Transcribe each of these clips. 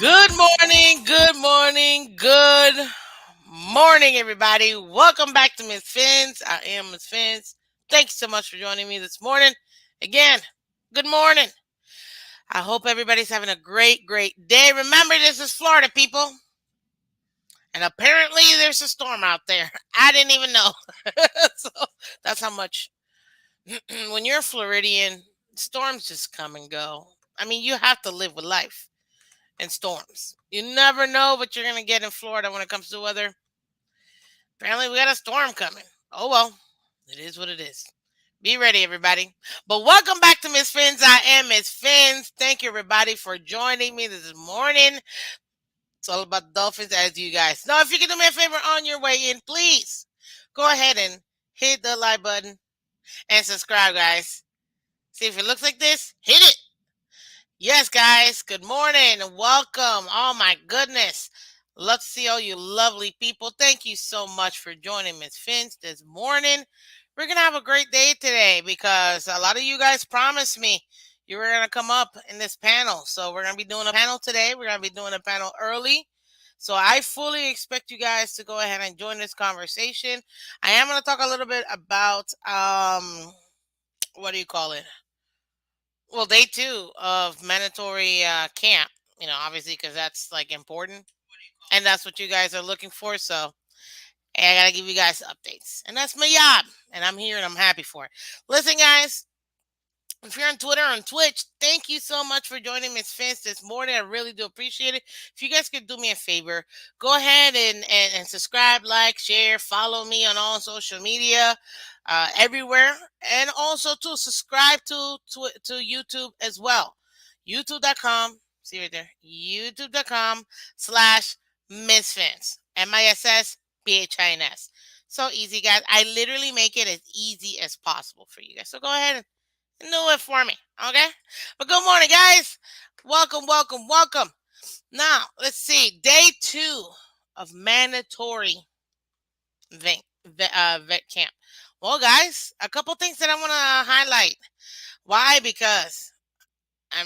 Good morning, good morning, good morning, everybody. Welcome back to Miss Phins. I am Miss Phins. Thanks so much for joining me this morning. Again, good morning. I hope everybody's having a great day. Remember, this is Florida, people. And apparently there's a storm out there. I didn't even know. So that's how much. When you're a Floridian, storms just come and go. I mean, you have to live with life and storms. You never know what you're going to get in Florida when it comes to weather. Apparently, we got a storm coming. Oh, well, it is what it is. Be ready, everybody. But welcome back to Miss Phins. I am Miss Phins. Thank you, everybody, for joining me this morning. It's all about Dolphins, as you guys know. If you can do me a favor on your way in, please go ahead and hit the like button and subscribe, guys. See, if it looks like this, hit it. Yes, guys. Good morning. Welcome. Oh, my goodness. Love to see all you lovely people. Thank you so much for joining Miss Phins this morning. We're going to have a great day today because a lot of you guys promised me you were going to come up in this panel. So we're going to be doing a panel today. We're going to be doing a panel early. So I fully expect you guys to go ahead and join this conversation. I am going to talk a little bit about, what do you call it? Well, day 2 of mandatory camp, obviously, because that's like important. And that's what you guys are looking for. So I got to give you guys updates. And that's my job. And I'm here and I'm happy for it. Listen, guys, if you're on Twitter or on Twitch, thank you so much for joining Miss Phins this morning. I really do appreciate it. If you guys could do me a favor, go ahead and subscribe, like, share, follow me on all social media, everywhere. And also to subscribe to YouTube as well. YouTube.com, see right there, youtube.com/Miss Phins. MISSPHINS. So easy, guys. I literally make it as easy as possible for you guys. So go ahead and do it for me, okay? But good morning, guys. Welcome. Now, let's see. Day 2 of mandatory vet camp. Well, guys, a couple things that I want to highlight. Why? Because I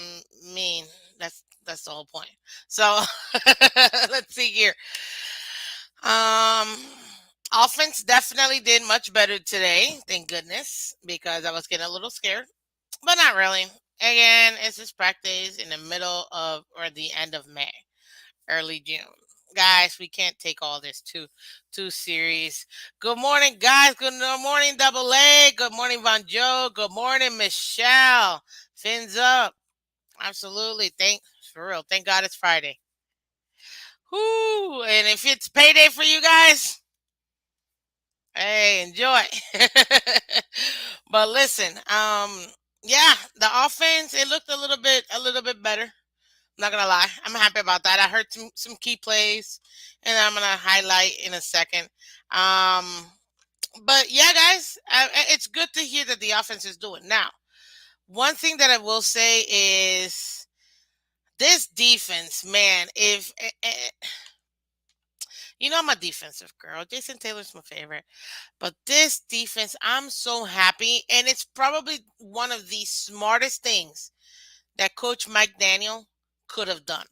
mean, that's the whole point. So let's see here. Offense definitely did much better today, thank goodness, because I was getting a little scared. But not really. Again, it's just practice in the middle of or the end of May, early June. Guys, we can't take all this too serious. Good morning, guys. Good morning, Double A. Good morning, Von Joe. Good morning, Michelle. Fins up. Absolutely. For real. Thank God it's Friday. Whoo! And if it's payday for you guys, hey, enjoy. But listen, yeah, the offense, it looked a little bit better. I'm not gonna lie. I'm happy about that. I heard some key plays and I'm gonna highlight in a second. Um but yeah, guys, it's good to hear that the offense is doing. Now, one thing that I will say is this defense, man, if I'm a defensive girl. Jason Taylor's my favorite. But this defense, I'm so happy. And it's probably one of the smartest things that Coach Mcdaniel could have done,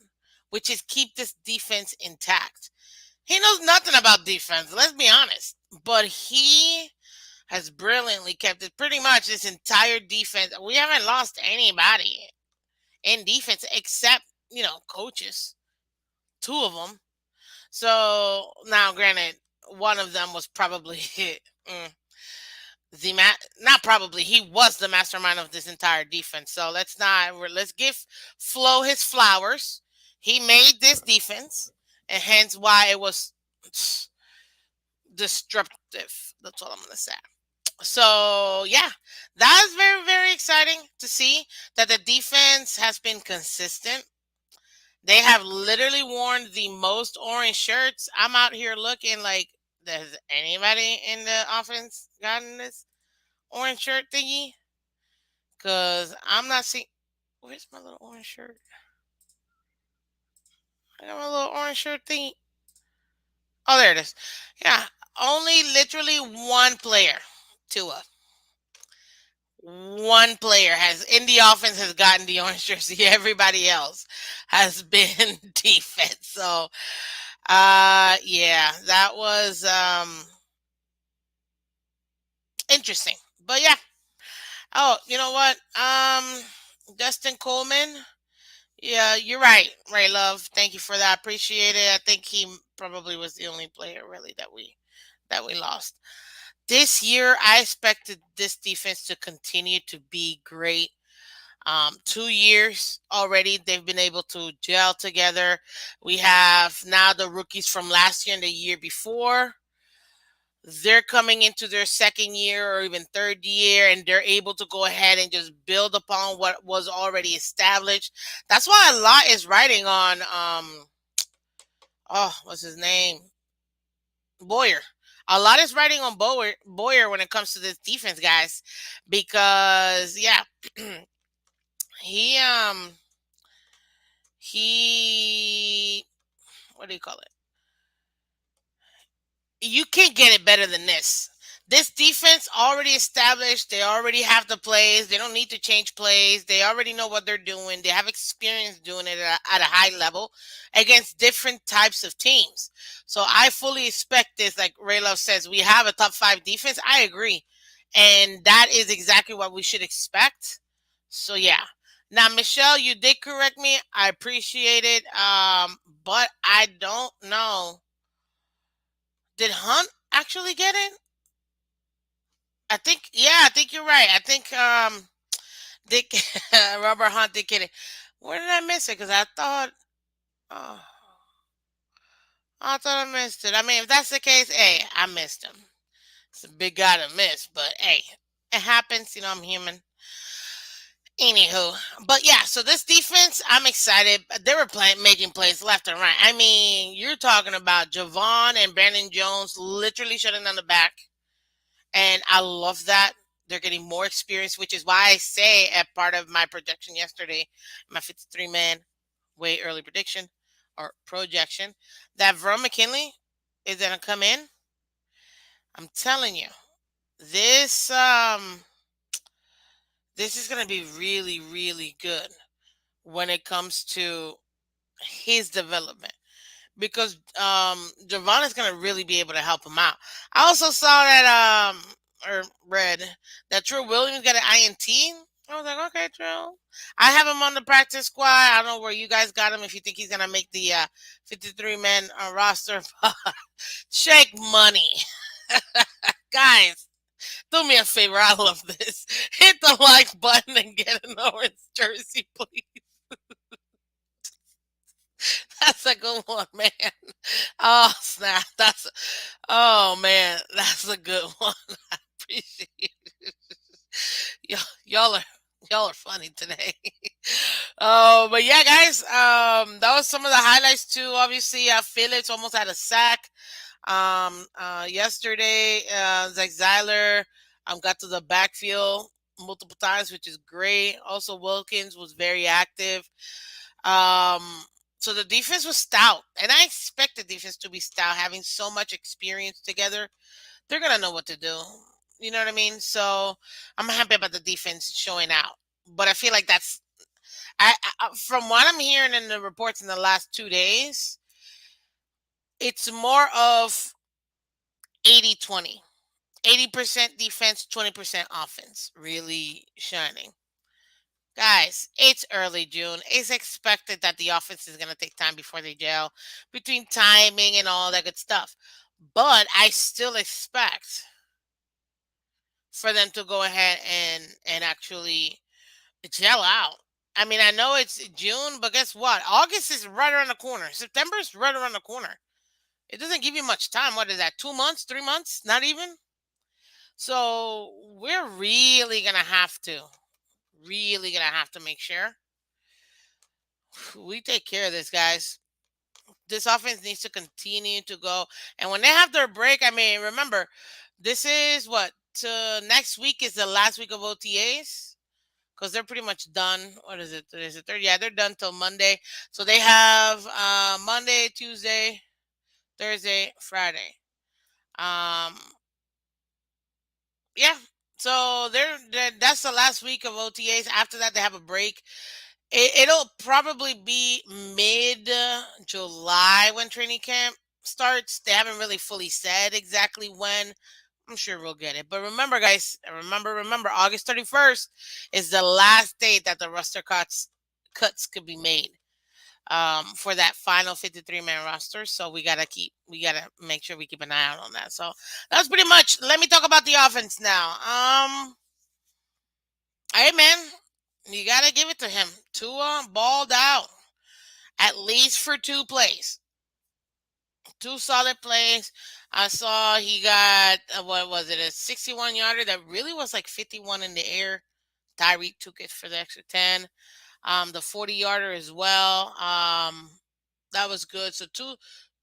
which is keep this defense intact. He knows nothing about defense. Let's be honest. But he has brilliantly kept it pretty much this entire defense. We haven't lost anybody in defense except, coaches. Two of them. So now, granted, one of them was probably mm, not probably, he was the mastermind of this entire defense. So let's give Flo his flowers. He made this defense, and hence why it was disruptive. That's all I'm gonna say. So yeah, that is very, very exciting to see that the defense has been consistent. They have literally worn the most orange shirts. I'm out here looking like, does anybody in the offense gotten this orange shirt thingy? Cause I'm not seeing. Where's my little orange shirt? I got my little orange shirt thingy. Oh, there it is. Yeah, only literally one player, Tua. One player has in the offense has gotten the orange jersey. Everybody else has been defense. So, yeah, that was interesting. But yeah. Oh, you know what? Dustin Coleman. Yeah, you're right. Right, love. Thank you for that. Appreciate it. I think he probably was the only player really that we lost. This year, I expected this defense to continue to be great. 2 years already, they've been able to gel together. We have now the rookies from last year and the year before. They're coming into their second year or even third year, and they're able to go ahead and just build upon what was already established. That's why a lot is riding on oh, what's his name? Boyer. A lot is riding on Boyer when it comes to this defense, guys, because yeah, he he what do you call it? You can't get it better than this. This defense already established. They already have the plays. They don't need to change plays. They already know what they're doing. They have experience doing it at a high level against different types of teams. So I fully expect this. Like Ray Love says, we have a top five defense. I agree. And that is exactly what we should expect. So yeah. Now, Michelle, you did correct me. I appreciate it. But I don't know. Did Hunt actually get it? I think, yeah, I think you're right. I think Dick Robert Hunt did get it. Where did I miss it? Because oh, I thought I missed it. I mean, if that's the case, hey, I missed him. It's a big guy to miss, but hey, it happens. I'm human. Anywho, but yeah, so this defense, I'm excited. They were making plays left and right. I mean, you're talking about Javon and Brandon Jones literally shutting down the back. And I love that. They're getting more experience, which is why I say at part of my projection yesterday, my 53 man way early prediction or projection, that Verone McKinley is going to come in. I'm telling you, this this is going to be really, really good when it comes to his development, because Javon is going to really be able to help him out. I also saw that or read that Drew Williams got an INT. I was like, okay, Drew. I have him on the practice squad. I don't know where you guys got him. If you think he's gonna make the 53 man roster, shake money, guys. Do me a favor. I love this. Hit the like button and get an orange jersey, please. That's a good one, man. Oh snap! Oh man, that's a good one. I appreciate it. Y'all are funny today. Oh, but yeah, guys, that was some of the highlights too. Obviously, Phillips almost had a sack. Yesterday, Zach Zeiler got to the backfield multiple times, which is great. Also, Wilkins was very active. Um, so the defense was stout, and I expect the defense to be stout, having so much experience together. They're gonna know what to do. You know what I mean? So I'm happy about the defense showing out. But I feel like from what I'm hearing in the reports in the last 2 days, It's more of 80-20. 80% defense, 20% offense. Really shining. Guys, it's early June. It's expected that the offense is going to take time before they gel between timing and all that good stuff. But I still expect for them to go ahead and actually gel out. I mean, I know it's June, but guess what? August is right around the corner. September is right around the corner. It doesn't give you much time. What is that? 2 months, 3 months? Not even. So we're really gonna have to make sure we take care of this, guys. This offense needs to continue to go. And when they have their break, I mean, remember, this is what to next week is the last week of OTAs because they're pretty much done. What is it? Is it third? Yeah, they're done till Monday. So they have Monday, Tuesday, Thursday, Friday. Um, yeah. So that's the last week of OTAs. After that, they have a break. It'll probably be mid July when training camp starts. They haven't really fully said exactly when. I'm sure we'll get it. But remember, guys, remember, August 31st is the last date that the roster cuts could be made for that final 53-man roster. So we gotta make sure we keep an eye out on that. So that's pretty much. Let me talk about the offense now. Hey man, you gotta give it to him. Tua balled out at least for 2 plays, 2 solid plays. I saw he got what was it, a 61 yarder that really was like 51 in the air. Tyreek took it for the extra 10. The 40 yarder as well. That was good. So two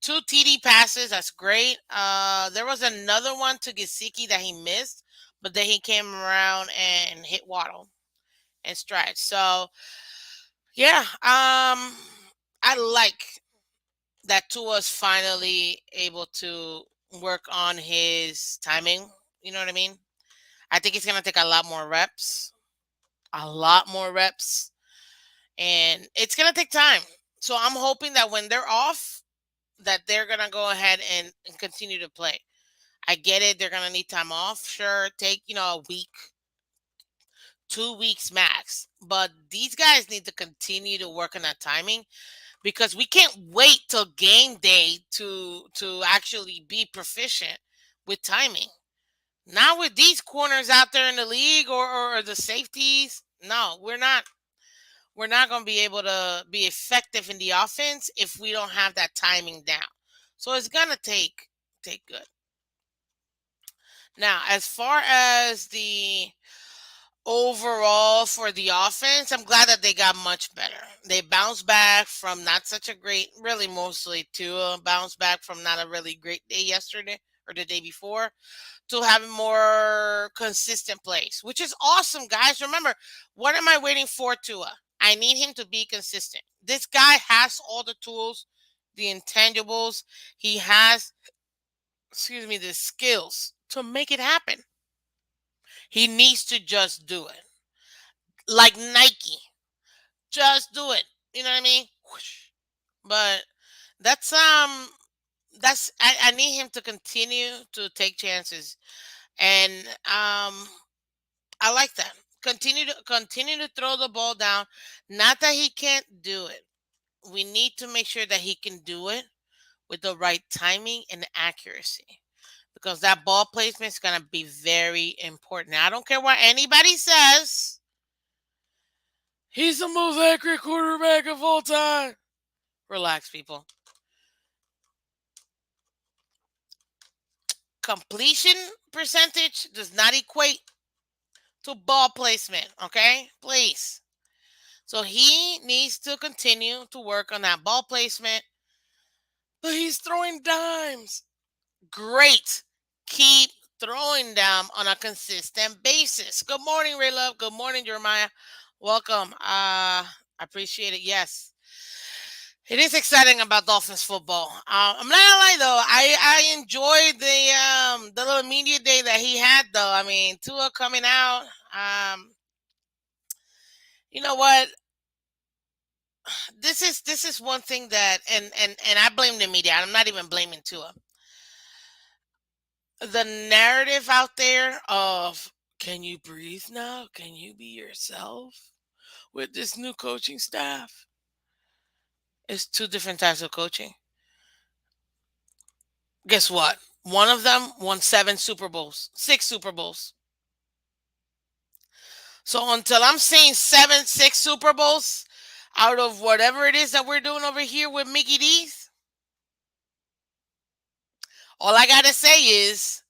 TD passes. That's great. There was another one to Gesicki that he missed, but then he came around and hit Waddle and Stride. So yeah, I like that Tua's finally able to work on his timing. You know what I mean? I think he's gonna take a lot more reps, and it's gonna take time. So I'm hoping that when they're off, that they're gonna go ahead and continue to play. I get it; they're gonna need time off. Sure, take a week, 2 weeks max. But these guys need to continue to work on that timing because we can't wait till game day to actually be proficient with timing. Not with these corners out there in the league or the safeties. No, we're not going to be able to be effective in the offense if we don't have that timing down. So it's going to take good. Now, as far as the overall for the offense, I'm glad that they got much better. They bounced back from not such a great, really mostly to bounce back from not a really great day yesterday or the day before to having more consistent plays, which is awesome, guys. Remember, what am I waiting for, Tua? I need him to be consistent. This guy has all the tools, the intangibles. He has, the skills to make it happen. He needs to just do it. Like Nike. Just do it. You know what I mean? Whoosh. But that's I need him to continue to take chances. And I like that. Continue to throw the ball down. Not that he can't do it. We need to make sure that he can do it with the right timing and accuracy. Because that ball placement is gonna be very important. Now, I don't care what anybody says. He's the most accurate quarterback of all time. Relax, people. Completion percentage does not equate to ball placement, okay? Please. So he needs to continue to work on that ball placement. But he's throwing dimes. Great. Keep throwing them on a consistent basis. Good morning, Ray Love. Good morning, Jeremiah. Welcome. I appreciate it. Yes. It is exciting about Dolphins football. I'm not gonna lie though, I enjoyed the little media day that he had though. I mean, Tua coming out. You know what? this is one thing that, and I blame the media. I'm not even blaming Tua. The narrative out there of, can you breathe now? Can you be yourself with this new coaching staff? It's two different types of coaching. Guess what? One of them won 7 Super Bowls, 6 Super Bowls. So until I'm seeing 6 Super Bowls out of whatever it is that we're doing over here with Mickey D's, all I gotta say is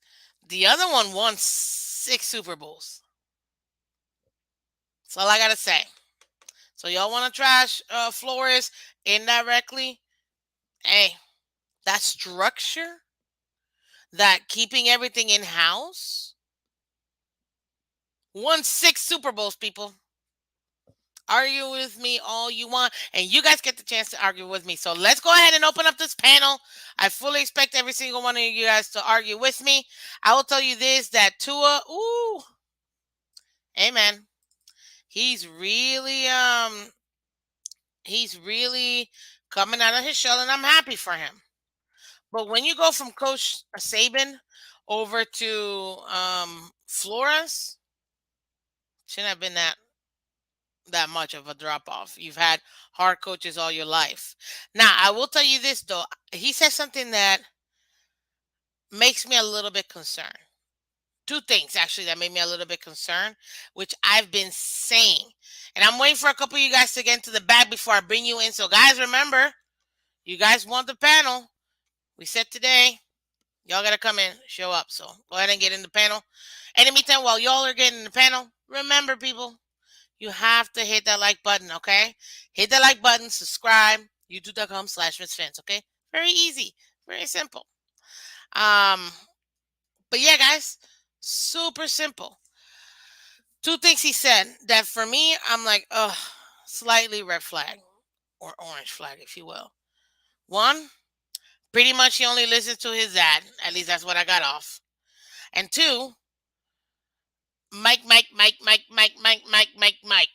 the other one won 6 Super Bowls. That's all I gotta say. So y'all want to trash Flores indirectly? Hey, that structure, that keeping everything in house, won 6 Super Bowls, people. Argue with me all you want, and you guys get the chance to argue with me. So let's go ahead and open up this panel. I fully expect every single one of you guys to argue with me. I will tell you this, that Tua, ooh, hey man, he's really coming out of his shell, and I'm happy for him. But when you go from Coach Saban over to Flores, shouldn't have been that much of a drop off. You've had hard coaches all your life. Now, I will tell you this though. He said something that makes me a little bit concerned. Two things actually that made me a little bit concerned, which I've been saying. And I'm waiting for a couple of you guys to get into the bag before I bring you in. So guys, remember, you guys want the panel. We said today, y'all got to come in, show up. So go ahead and get in the panel. And in the meantime, while y'all are getting in the panel, remember, people, you have to hit that like button, okay? Hit that like button, subscribe, youtube.com/MissFins, okay? Very easy, very simple. But yeah, guys, super simple. Two things he said that for me, I'm like, ugh, slightly red flag or orange flag, if you will. One, pretty much he only listens to his dad. At least that's what I got off. And two, Mike, Mike, Mike, Mike, Mike, Mike, Mike, Mike, Mike.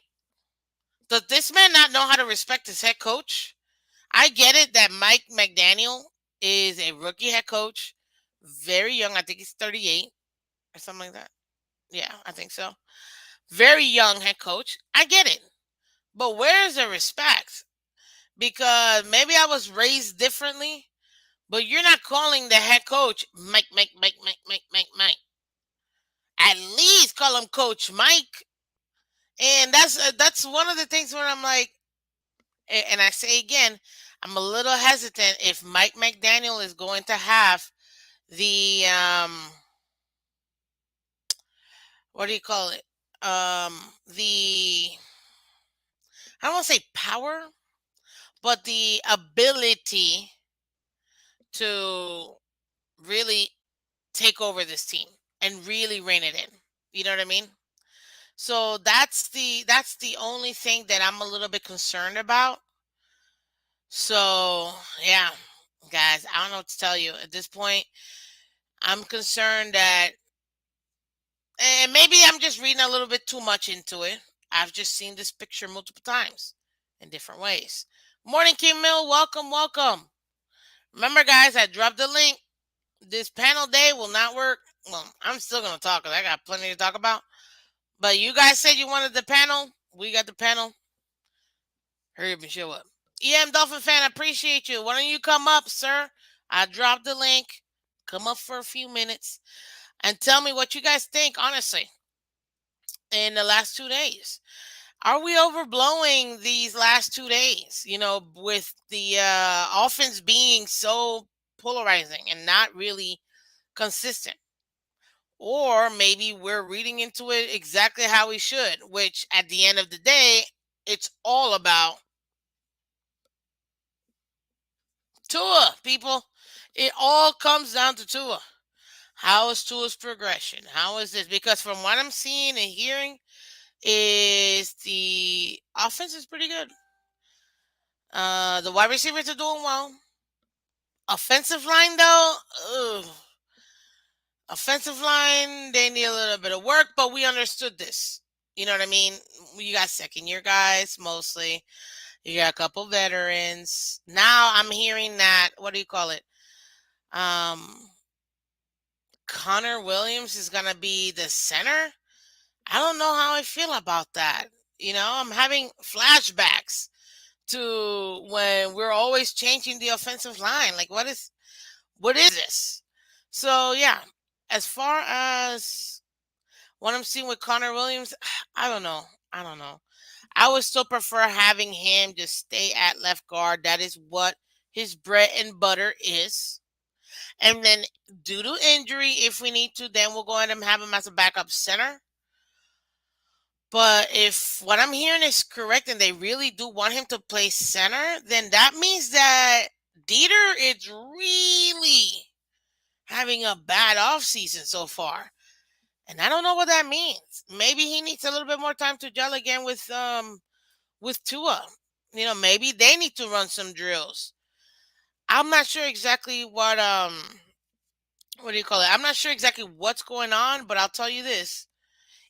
Does this man not know how to respect his head coach? I get it that Mike McDaniel is a rookie head coach, very young. I think he's 38 or something like that. Yeah, I think so. Very young head coach. I get it. But where is the respect? Because maybe I was raised differently, but you're not calling the head coach Mike, Mike, Mike, Mike, Mike, Mike, Mike. At least call him Coach Mike. And that's one of the things where I'm like, and I say again, I'm a little hesitant if Mike McDaniel is going to have the what do you call it? The I don't want to say power, but the ability to really take over this team and really rein it in. You know what I mean? So that's the only thing that I'm a little bit concerned about. So yeah, guys, I don't know what to tell you at this point. I'm concerned that, and maybe I'm just reading a little bit too much into it. I've just seen this picture multiple times in different ways. Morning, Kim Mill. Welcome, welcome. Remember, guys, I dropped the link. This panel day will not work. Well, I'm still going to talk because I got plenty to talk about. But you guys said you wanted the panel. We got the panel. Hurry up and show up. EM Dolphin fan, I appreciate you. Why don't you come up, sir? I dropped the link. Come up for a few minutes and tell me what you guys think, honestly, in the last 2 days. Are we overblowing these last 2 days? With the offense being so polarizing and not really consistent. Or maybe we're reading into it exactly how we should, which at the end of the day, it's all about Tua, people. It all comes down to Tua. How is Tua's progression? How is this? Because from what I'm seeing and hearing, is the offense is pretty good. The wide receivers are doing well. Offensive line, though, ugh. Offensive line, they need a little bit of work, but we understood this. You know what I mean? You got second year guys mostly. You got a couple veterans. Now I'm hearing that, what do you call it? Um, Connor Williams is going to be the center. I don't know how I feel about that. I'm having flashbacks to when we're always changing the offensive line. Like, what is this? So yeah, as far as what I'm seeing with Connor Williams, I don't know. I don't know. I would still prefer having him just stay at left guard. That is what his bread and butter is. And then, due to injury, if we need to, then we'll go ahead and have him as a backup center. But if what I'm hearing is correct and they really do want him to play center, then that means that Dieter is really having a bad offseason so far. And I don't know what that means. Maybe he needs a little bit more time to gel again with Tua. Maybe they need to run some drills. I'm not sure exactly what do you call it? I'm not sure exactly what's going on, but I'll tell you this.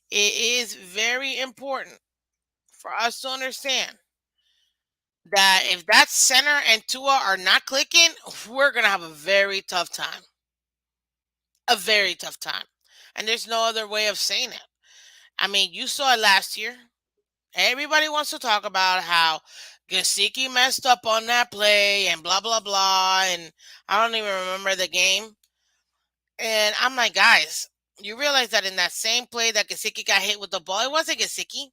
It is very important for us to understand that if that center and Tua are not clicking, we're gonna have a very tough time. A very tough time. And there's no other way of saying it. I mean, you saw it last year. Everybody wants to talk about how Gasicki messed up on that play and blah blah blah, and I don't even remember the game. And I'm like, guys, you realize that in that same play that Gasicki got hit with the ball, it wasn't Gasicki.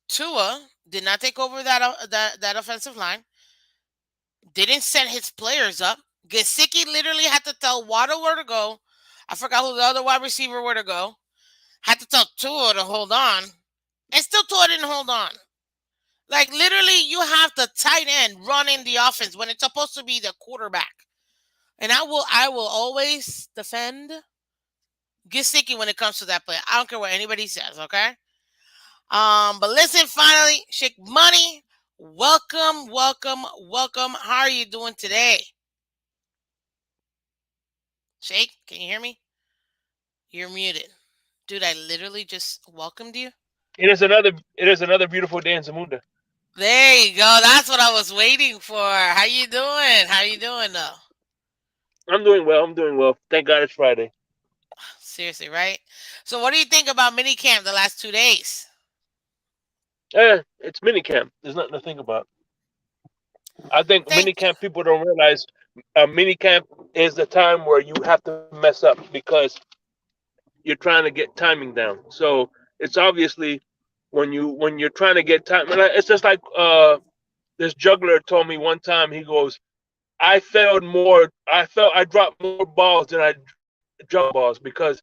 Tua did not take over that offensive line. Didn't set his players up. Gasicki literally had to tell Waddle where to go. I forgot who the other wide receiver where to go. Had to tell Tua to hold on, and still Tua didn't hold on. Like literally, you have the tight end running the offense when it's supposed to be the quarterback. And I will always defend Gesicki when it comes to that play. I don't care what anybody says, okay? But listen, finally, Shake Money, welcome, welcome, welcome. How are you doing today? Shake, can you hear me? You're muted. Dude, I literally just welcomed you. It is another beautiful day in Zamunda. There you go. That's what I was waiting for. How you doing? How you doing though? I'm doing well. I'm doing well. Thank God it's Friday. Seriously, right? So what do you think about minicamp the last 2 days? It's minicamp. There's nothing to think about. I think Think minicamp people don't realize minicamp is the time where you have to mess up because you're trying to get timing down. So it's obviously when you're trying to get time. It's just like this juggler told me one time. He goes, I dropped more balls than I juggled balls because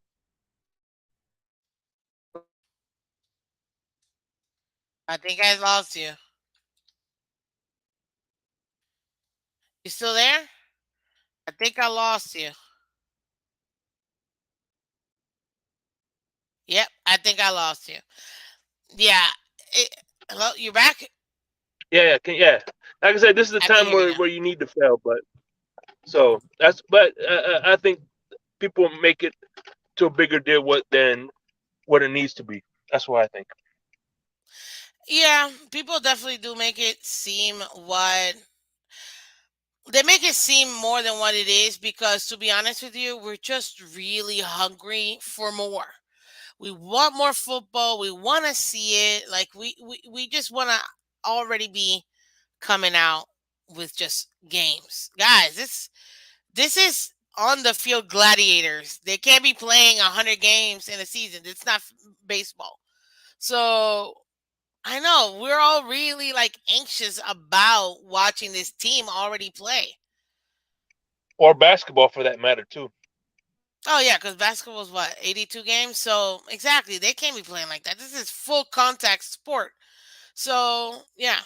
I think I lost you. You still there? I think I lost you. Yep, I think I lost you. Yeah. Hello, you back? yeah. Like I said, this is the I can time hear you where now. you need to fail. But I think people make it to a bigger deal than what it needs to be. That's what I think. Yeah, people definitely do make it seem what they make it seem more than what it is because to be honest with you, we're just really hungry for more. We want more football. We want to see it. Like we just want to already be coming out with just games. Guys, this is on the field gladiators. They can't be playing 100 games in a season. It's not baseball. So I know we're all really like anxious about watching this team already play. Or basketball for that matter too. Oh yeah, because basketball is what 82 games. So exactly, they can't be playing like that. This is full contact sport. So yeah,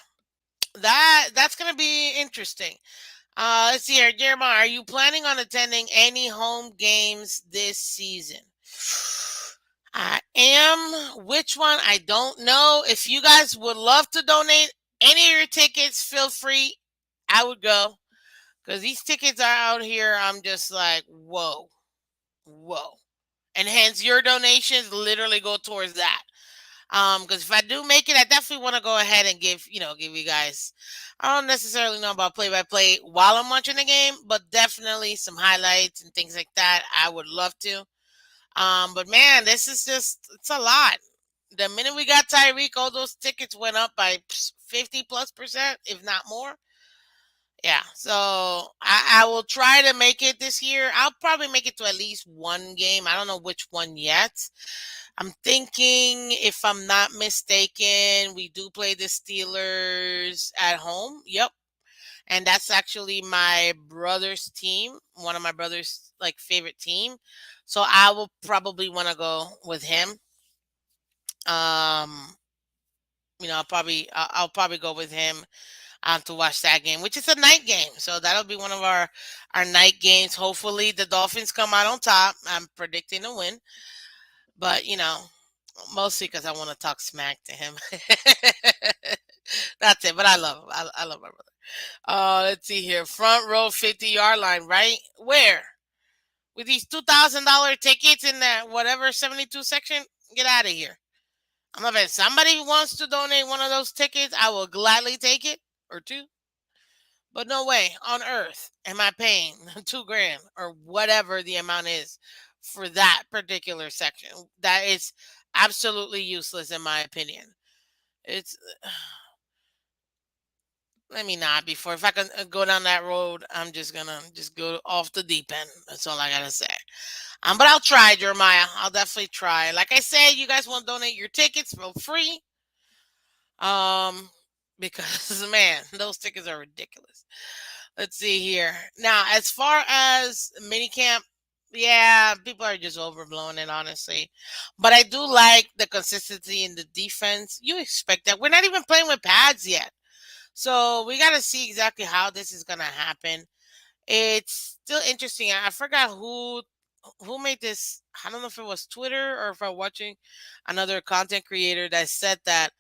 that's gonna be interesting. Let's see here, Jeremiah. Are you planning on attending any home games this season? I am. Which one? I don't know. If you guys would love to donate any of your tickets, feel free. I would go because these tickets are out here. I'm just like, whoa, whoa. And hence, your donations literally go towards that. Because if I do make it, I definitely want to go ahead and give you guys. I don't necessarily know about play by play while I'm watching the game, but definitely some highlights and things like that. I would love to. But man, this is it's a lot. The minute we got Tyreek, all those tickets went up by 50+%, if not more. Yeah, so I will try to make it this year. I'll probably make it to at least one game. I don't know which one yet. I'm thinking, if I'm not mistaken, we do play the Steelers at home. Yep. And that's actually my brother's team, one of my brother's like favorite team. So I will probably want to go with him. Um, I'll probably go with him to watch that game, which is a night game. So that'll be one of our night games. Hopefully the Dolphins come out on top. I'm predicting a win, but mostly because I want to talk smack to him. That's it. But I love him. I love my brother. Let's see here. Front row, 50-yard line, right? Where? With these $2,000 tickets in that whatever 72 section? Get out of here. I'm not if somebody wants to donate one of those tickets, I will gladly take it, or two. But no way on earth am I paying 2 grand or whatever the amount is for that particular section. That is absolutely useless in my opinion. It's let me not before if I can go down that road, I'm just gonna just go off the deep end. That's all I gotta say. But I'll try, Jeremiah. I'll definitely try. Like I said, you guys want to donate your tickets for free. Um, because man, those tickets are ridiculous. Let's see here. Now, as far as minicamp, yeah, people are just overblowing it, honestly. But I do like the consistency in the defense. You expect that. We're not even playing with pads yet. So we got to see exactly how this is going to happen. It's still interesting. I forgot who made this. I don't know if it was Twitter or if I'm watching another content creator that said that,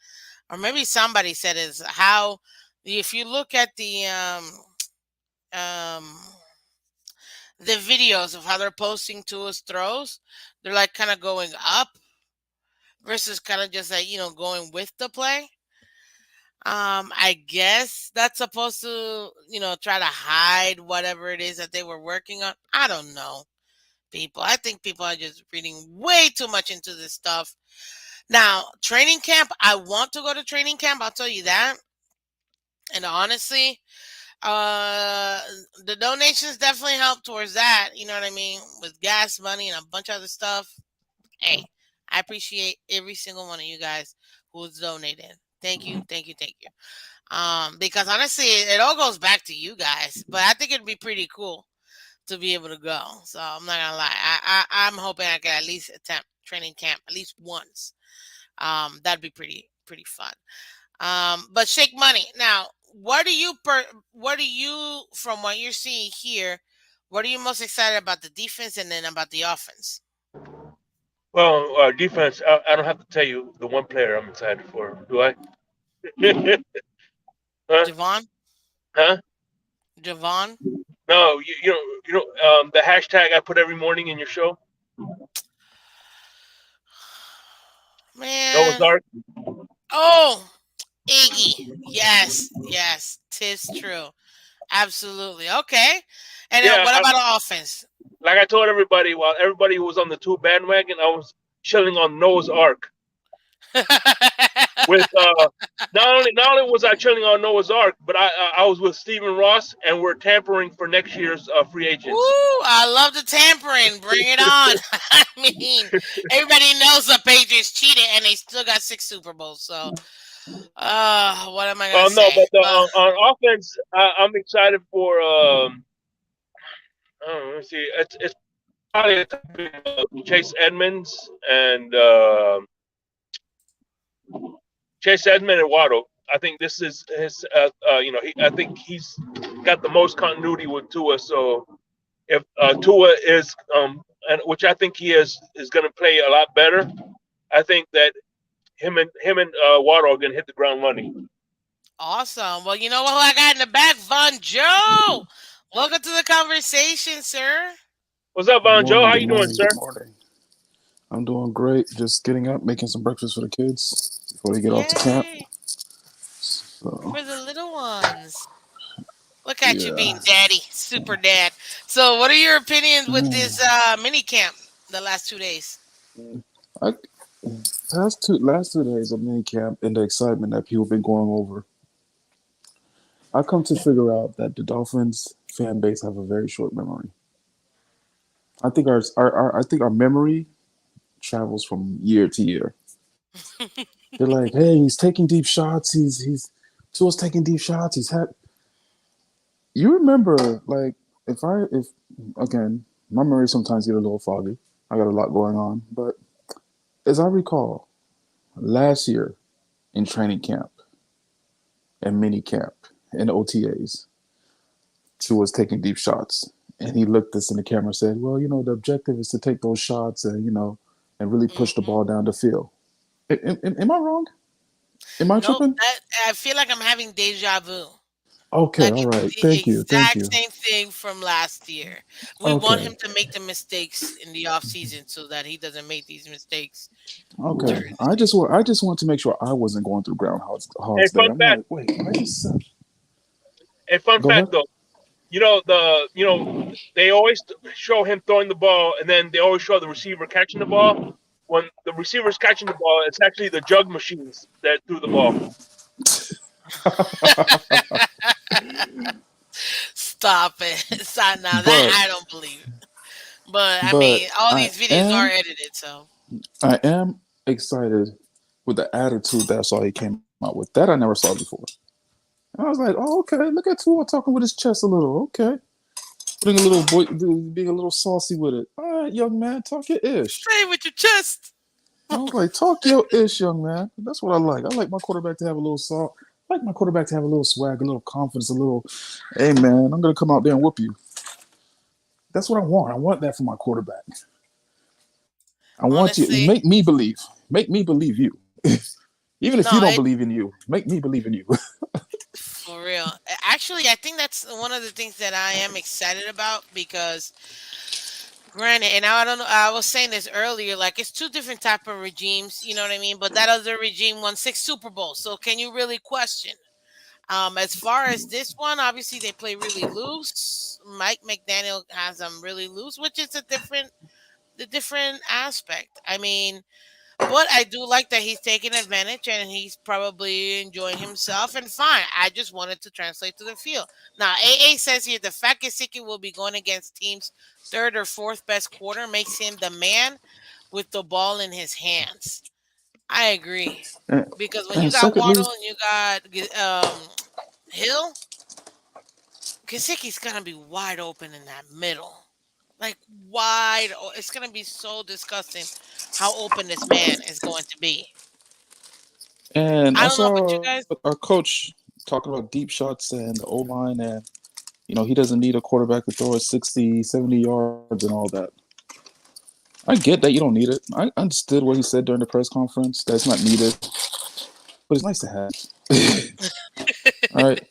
or maybe somebody said is how if you look at um the videos of how they're posting Tua's throws, they're like kind of going up versus kind of just like going with the play. I guess that's supposed to try to hide whatever it is that they were working on. I don't know, people. I think people are just reading way too much into this stuff. Now, training camp, I want to go to training camp, I'll tell you that. And honestly, uh the donations definitely help towards that, you know what I mean, with gas money and a bunch of other stuff. Hey, I appreciate every single one of you guys who's donated. Thank you, thank you, thank you. Because honestly, it all goes back to you guys, but I think it'd be pretty cool to be able to go. So I'm not gonna lie, I'm hoping I can at least attempt training camp at least once. That'd be pretty fun. But Shake Money. Now, what do you from what you're seeing here, what are you most excited about, the defense and then about the offense? Well, defense. I don't have to tell you the one player I'm excited for, do I? huh? Javon? Huh? Javon? No, the hashtag I put every morning in your show. Noah's Man. Ark. Oh, Iggy. Yes, yes. Tis true. Absolutely. Okay. And then Yeah, what about offense? like I told everybody, while everybody who was on the two bandwagon, I was chilling on Noah's Ark with not only was I chilling on Noah's Ark, but I was with Stephen Ross, and we're tampering for next year's free Woo! agents. I love the tampering. Bring it on. I mean, everybody knows the Patriots cheated and they still got 6 Super Bowls. So, what am I gonna No, say? but But on offense, I'm excited for. I don't know, let me see. It's probably a tie between Chase Edmonds and Chase Edmond and Waddle. I think this is his. I think he's got the most continuity with Tua. So if Tua is, and which I think he is going to play a lot better. I think that him and Waddle are going to hit the ground running. awesome. Well, you know what I got in the back? Von Joe. Welcome to the conversation, sir. What's up, Good Von Joe? morning, How good you doing, morning, good sir? morning. I'm doing great. Just getting up, making some breakfast for the kids before they get off to camp. Yay So for the little ones. Look at you yeah, being daddy, super dad. So, what are your opinions with this Mm. mini camp the last 2 days? I last 2 days of mini camp and the excitement that people been going over. I come to figure out that the Dolphins fan base have a very short memory. I think our memory travels from year to year. They're like, hey, he's taking deep shots. He's Tua's taking deep shots. He's had. You remember like if again my memory sometimes get a little foggy. I got a lot going on, but as I recall, last year in training camp and mini camp and OTAs, Tua was taking deep shots, and he looked us in the camera and said, "Well, the objective is to take those shots and and really push the Hmm. ball down the field." Am I wrong? Am I Nope, tripping? I feel like I'm having deja vu. Okay, Like all it's right. the Thank exact you. same thing from last year. We want Okay, him to make the mistakes in the off season so that he doesn't make these mistakes okay. during the season. I just want to make sure I wasn't going through Groundhog's Hey, Hog's Day. fun I'm fact. like, wait, I just said. Hey, fun Go fact ahead. though. They always show him throwing the ball, and then they always show the receiver catching the ball. When the receiver's catching the ball, it's actually the jug machines that threw the ball. Stop it! Stop now. That but I don't believe. But I but mean, all I these videos are am edited, so I am excited with the attitude that I saw he came out with. That I never saw before. And I was like, oh, okay, look at Tua talking with his chest a little. Okay. Putting a little boy, being a little saucy with it. All right, young man, talk your ish. say with your chest. I was like, talk your ish, young man. That's what I like. I like my quarterback to have a little salt. I like my quarterback to have a little swag, a little confidence, a little, hey, man, I'm going to come out there and whoop you. That's what I want. I want that for my quarterback. I want you, Honestly, make me believe. Make me believe you. Even if you no, don't it believe in you, make me believe in you. for real. Actually, I think that's one of the things that I am excited about because granted, and I don't know, I was saying this earlier, like it's two different type of regimes, you know what I mean? But that other regime won 6 Super Bowls. So can you really question? As far as this one, obviously they play really loose. Mike McDaniel has them really loose, which is the different aspect. I mean, but I do like that he's taking advantage and he's probably enjoying himself and fine. I just wanted to translate to the field. Now, AA says here the fact Gesicki will be going against team's third or fourth best quarter makes him the man with the ball in his hands. I agree. and, Because when you and got secondly, Waddle and you got Hill, Gesicki's going to be wide open in that middle. Like it's going to be so disgusting how open this man is going to be. and I I don't know about saw you our guys. coach talking about deep shots and the O line, and he doesn't need a quarterback to throw it 60, 70 yards and all that. I get that you don't need it. I understood what he said during the press conference that it's not needed, but it's nice to have. All right,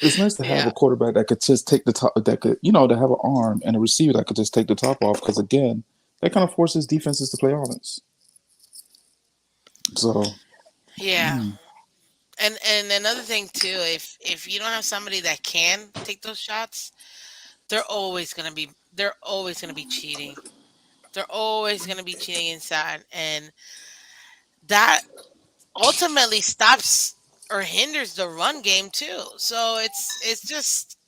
it's nice to have Yeah. a quarterback that could just take the top, that could, to have an arm and a receiver that could just take the top off. Because again, that kind of forces defenses to play offense. So, Yeah. And another thing too, if you don't have somebody that can take those shots, they're always gonna be cheating. They're always gonna be cheating inside. And that ultimately stops or hinders the run game too. So it's just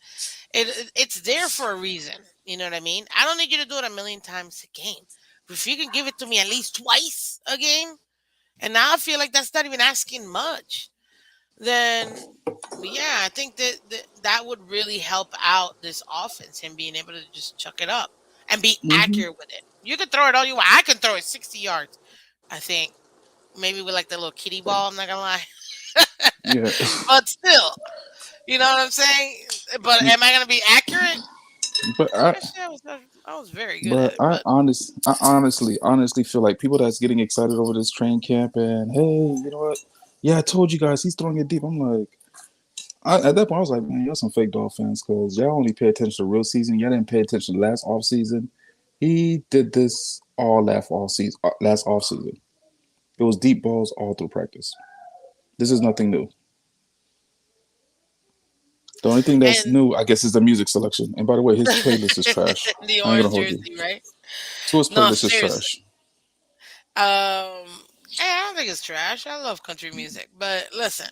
it's there for a reason. You know what I mean? I don't need you to do it a million times a game. But if you can give it to me at least twice a game, and now I feel like that's not even asking much, then yeah, I think that would really help out this offense, him being able to just chuck it up and be hmm accurate with it. You can throw it all you want. I can throw it 60 yards. I think maybe with like the little kitty ball. I'm not gonna lie, yeah, but still, you know what I'm saying. But am I gonna be accurate? but I Actually, I was very good at but it. But I honestly feel like people that's getting excited over this train camp and hey, you know what? Yeah, I told you guys he's throwing it deep. I'm like, at that point I was like, man, y'all some fake Dolphins because y'all only pay attention to real season. Y'all didn't pay attention to last off season. He did this all last off season. It was deep balls all through practice. This is nothing new. The only thing that's And new, I guess, is the music selection. And by the way, his playlist is trash. the I ain't gonna orange hold you. jersey, right? So his No, playlist is seriously. trash. I don't think it's trash. I love country music, but listen,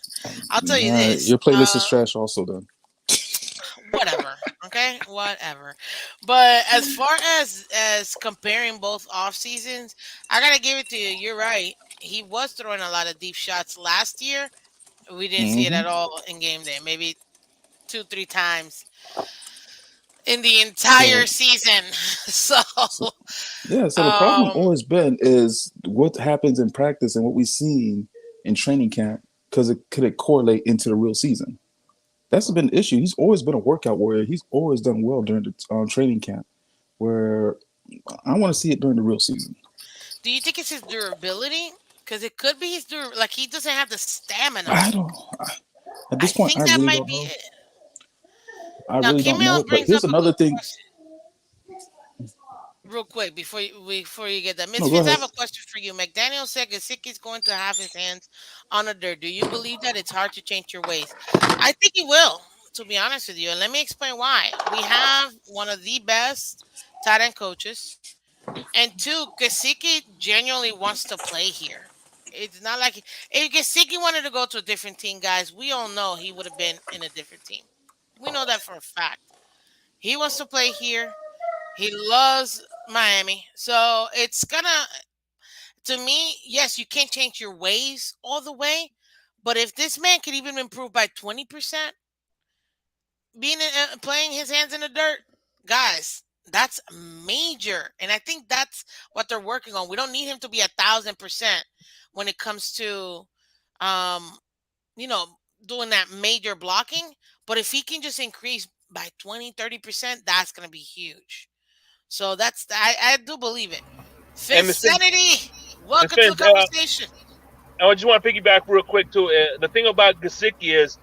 I'll tell you this. Your playlist is trash also then. Whatever. Okay, whatever. But as far as comparing both off seasons, I gotta give it to you. You're right. He was throwing a lot of deep shots last year. We didn't see it Hmm. at all in game day. Maybe two, three times in the entire So, season. So, so yeah, so the problem um, always been is what happens in practice and what we seen in training camp because it could it correlate into the real season. That's been the issue. He's always been a workout warrior. He's always done well during the training camp. Where I want to see it during the real season. do you think it's his durability? Because it could be his like he doesn't have the stamina. I don't. At I this point, I think that really might don't be know. it. I Now, really don't know. Kimmel But brings here's up a another good thing. question. Real quick before you get that, Miss No, go Fitz, I ahead. have a question for you. McDaniel said Gesicki's going to have his hands on the dirt. Do you believe that it's hard to change your ways? I think he will, to be honest with you, and let me explain why. We have one of the best tight end coaches, and two, Gesicki genuinely wants to play here. It's not like if Gesicki wanted to go to a different team, guys. We all know he would have been in a different team. We know that for a fact. He wants to play here. He loves Miami. So it's gonna, to me, yes, you can't change your ways all the way. But if this man could even improve by 20%, playing his hands in the dirt, guys, that's major. And I think that's what they're working on. We don't need him to be 1,000% when it comes to, um, you know, doing that major blocking. But if he can just increase by 20, 30%, that's going to be huge. So I do believe it. And Miss Finn, Finsanity, Miss welcome to Finn, the conversation. I just want to piggyback real quick too. The thing about Gasicki is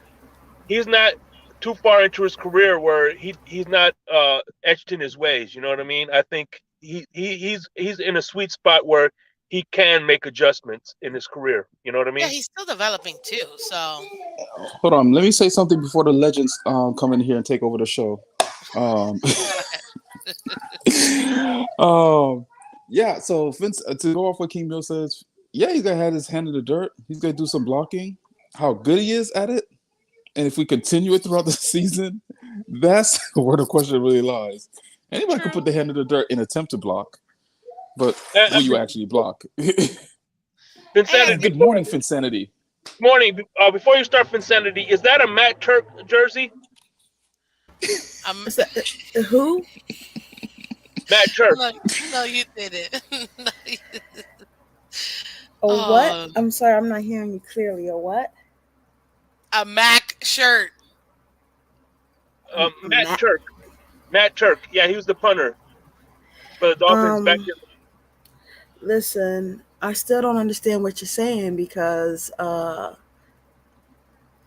he's not too far into his career where he's not etched in his ways. You know what I mean? I think he's in a sweet spot where he can make adjustments in his career. You know what I Yeah, mean? he's still developing too. So Hold on. Let me say something before the legends come in here and take over the show. Um, go ahead. um, yeah. So Vince, to go off what King Bill says, yeah, he's gonna have his hand in the dirt. He's gonna do some blocking. How good he is at it, and if we continue it throughout the season, that's where the question really lies. Anybody could put True. their hand in the dirt and attempt to block, but I will you mean, actually block? Vincennes, And And good morning, Finsanity. morning. Before you start Vincennes, is that a Matt Turk jersey? um, Is that who? Matt Turk. no, no, you did it. No, A what? oh, I'm sorry, I'm not hearing you clearly. A what? a Mac shirt. A Matt Mac. Turk. Matt Turk. Yeah, he was the punter for the Dolphins back Um, in. listen, I still don't understand what you're saying because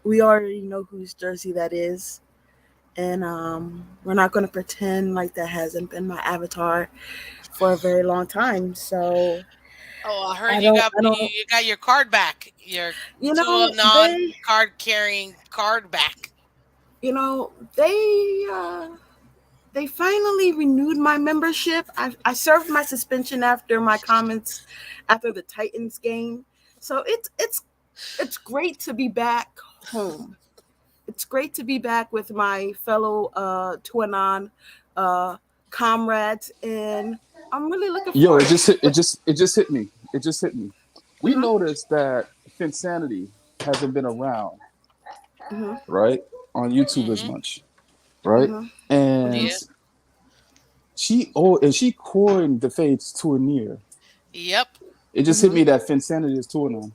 we already know whose jersey that is, and we're not going to pretend like that hasn't been my avatar for a very long time. So Oh, I heard I don't, I don't, you got your card back. Your you two know, non card carrying card back. you know, they finally renewed my membership. I served my suspension after my comments after the Titans game. So it's great to be back home. It's great to be back with my fellow Tuanon uh, comrades, and I'm really looking Yo, forward to it. it just hit me. It just hit me. We Hmm. noticed that Finsanity hasn't been around, Hmm. right, on YouTube as Mm-hmm. much, right? Hmm. And Hmm. Yeah. she coined the fades to a near. Yep. It just hit Hmm. me that Finsanity is to on,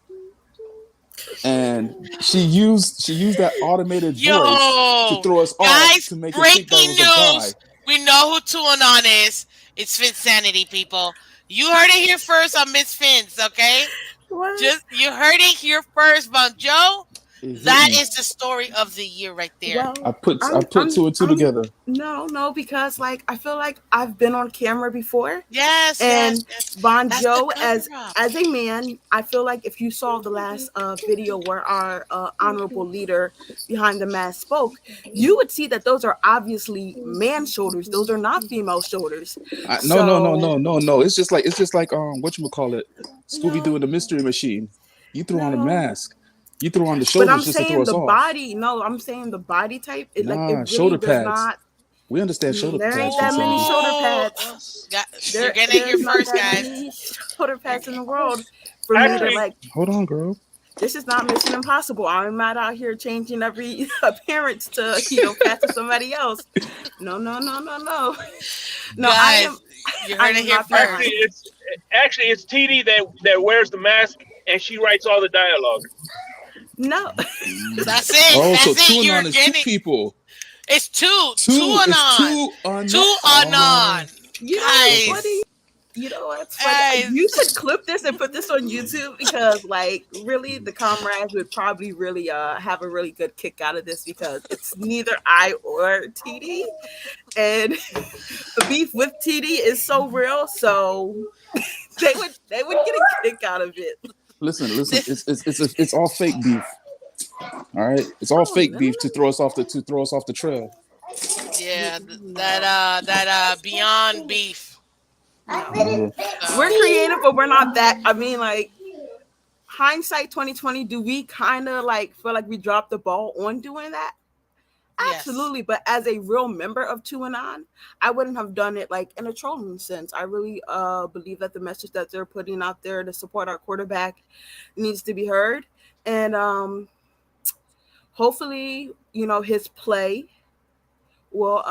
and she used that automated voice to Yo, throw us off guys, to make it think that it breaking was a guy. news. We know who Tuanon is. It's Finsanity, people. You heard it here first on Miss Fins, okay? What? Just you heard it here first, Bon Joe. It hit That me. is the story of the year right there. Well, I put two and two I'm together. no, because like I feel like I've been on camera before, Yes, yes, and yes. Von That's the Joe cover up. as a man, I feel like if you saw the last video where our honorable leader behind the mask spoke, you would see that those are obviously man shoulders. Those are not female shoulders. No, no, no, So no, no, no. It's just like what you call it, Scooby Doo no, and the Mystery Machine. You threw on a no. mask. You threw on the But shoulders I'm just to throw saying us the off. body. No, I'm saying the body type. It like it Nah, really shoulder does pads. not. We understand shoulder There ain't pads, that many Vincent. shoulder Oh, pads. you're There getting it here there's not first, that guys. many shoulder You're, pads in the world for me to Actually, like. Hold on, girl. This is not Mission Impossible. I'm not out here changing every appearance to pass to somebody else. No, no, no, no, no, no. I am guys, you I heard it am here not actually, first. behind. it's TD that wears the mask, and she writes all the dialogue. No, That's it. Oh, so That's two it. and You're on is two getting. people. It's two Two. It's anon. two on. Two anon. Oh, you know what's okay. funny? Guys. You know what's funny? You Guys. should clip this and put this on YouTube because, like, really, the comrades would probably really have a really good kick out of this because it's neither I or TD, and the beef with TD is so real. So they would get a kick out of it. Listen, listen. This, It's all fake beef. All right, it's all Oh fake no, no, beef to no. throw us off the trail. yeah, No, that beyond beef. no. Yeah. We're So creative, but we're not that. I mean, like hindsight 2020. Do we kind of like feel like we dropped the ball on doing that? yes. Absolutely, but as a real member of Two and On, I wouldn't have done it like in a trolling sense. I really believe that the message that they're putting out there to support our quarterback needs to be heard, and hopefully, his play will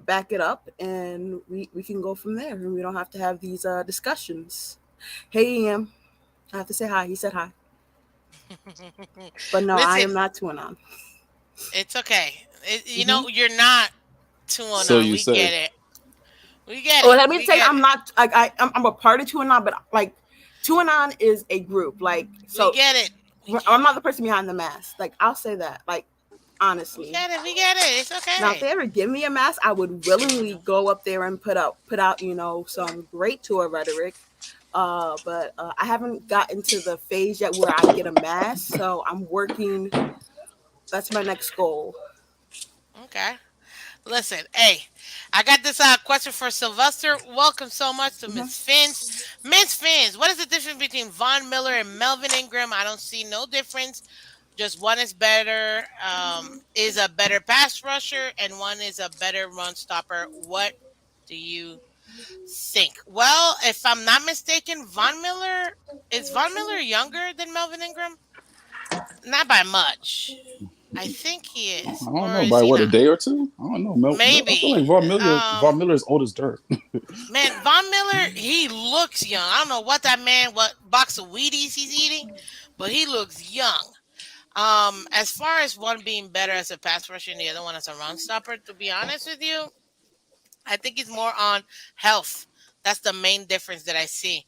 back it up, and we can go from there, and we don't have to have these discussions. Hey, Ian, I have to say hi. He said hi, but no, I Listen, am not Two and On. it's okay. Mm-hmm. You're not two So anon. you We say. get it. We get Well, it. let me We say get I'm it. not like I'm a part of Two and On, but like Two and On is a group. Like We so, get it. I'm not the person behind the mask. Like I'll say that. Like We honestly, get it. We get it. It's now if okay. they ever give me a mask, I would willingly go up there and put out some great tour rhetoric. But I haven't gotten to the phase yet where I get a mask, so I'm working. That's my next goal. Okay. Listen, hey, I got this question for Sylvester. Welcome so much to Mhm. Miss Fins. Miss Fins, what is the difference between Von Miller and Melvin Ingram? I don't see no difference. Just one is better, is a better pass rusher, and one is a better run stopper. What do you think? Well, if I'm not mistaken, Von Miller is Von Miller younger than Melvin Ingram? Not by much. I think he is, I don't or know is by he what, a not? day or two. I don't know. I feel like Maybe. Von Miller is old as dirt. Man, Von Miller, he looks young. I don't know what that man, what box of Wheaties he's eating, but he looks young. As far as one being better as a pass rusher and the other one as a run stopper, to be honest with you, I think it's more on health. That's the main difference that I see.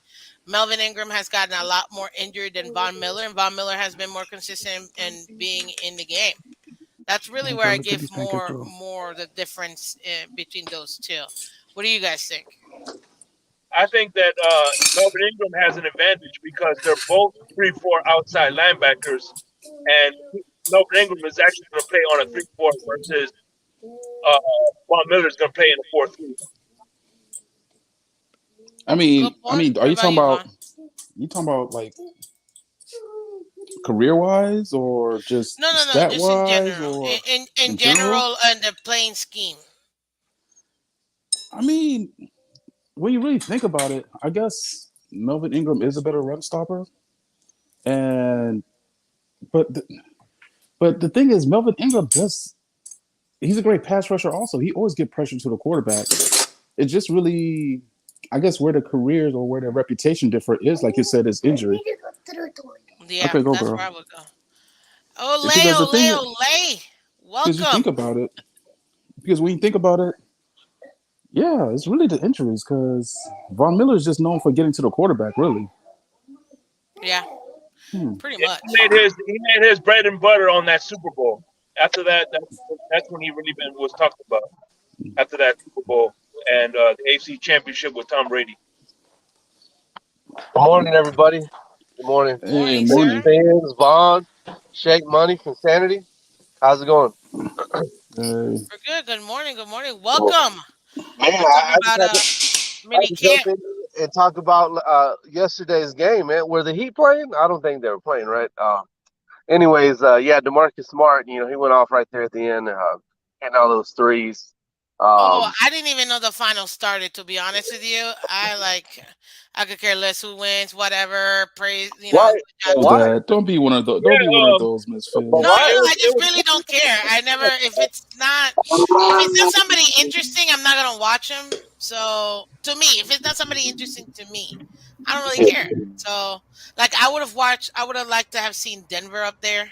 Melvin Ingram has gotten a lot more injured than Von Miller, and Von Miller has been more consistent in being in the game. That's really where Okay, I look at give these pancake more girls. more the difference between those two. What do you guys think? I think that Melvin Ingram has an advantage because they're both 3-4 outside linebackers, and Melvin Ingram is actually going to play on a 3-4 versus uh, Von Miller is going to play in a 4-3. Good point. Are What you about talking you, about? Vaughn? You talking about like career wise or just No, no, no. stat Just in wise general. or In in general? general, and the playing scheme. I mean, when you really think about it, I guess Melvin Ingram is a better run stopper, and but the, but the thing is, Melvin Ingram does. He's a great pass rusher. Also, he always get pressure to the quarterback. It's just really, I guess, where the careers or where the reputation differ is, like you said, is injury. Yeah, Okay, go that's girl. where I would go. Ole, Because the thing, ole, ole. because you think Welcome. about it, because when you think about it, yeah, it's really the injuries. Because Von Miller is just known for getting to the quarterback, really. Yeah. Hmm. pretty Yeah, much. he made his bread and butter on that Super Bowl. After that, that's when he really been was talked about. After that Super Bowl and the AFC Championship with Tom Brady. Good morning, everybody. Good morning. Hey, Morning, Nick, sir. morning. Fans, Vaughn, Shake Money from Sanity. How's it going? Hey, We're good. Good morning. Good morning. Well, Welcome. man, We're talking I just about had mini to jump camp. in and talk about yesterday's game, man. Were the Heat playing? I don't think they were playing, right? Anyways, yeah, DeMarcus Smart, he went off right there at the end, hitting all those threes. Oh, Um, I didn't even know the final started. To be honest with you, I could care less who wins, whatever. Praise, why? good job But to oh, them. why? Dad, don't be one of those. Don't be one Yeah, of those But No, no, why? misfits. no. I it just was really don't care. I never. If it's not somebody interesting, I'm not gonna watch them. So to me, if it's not somebody interesting to me, I don't really care. So like, I would have liked to have seen Denver up there,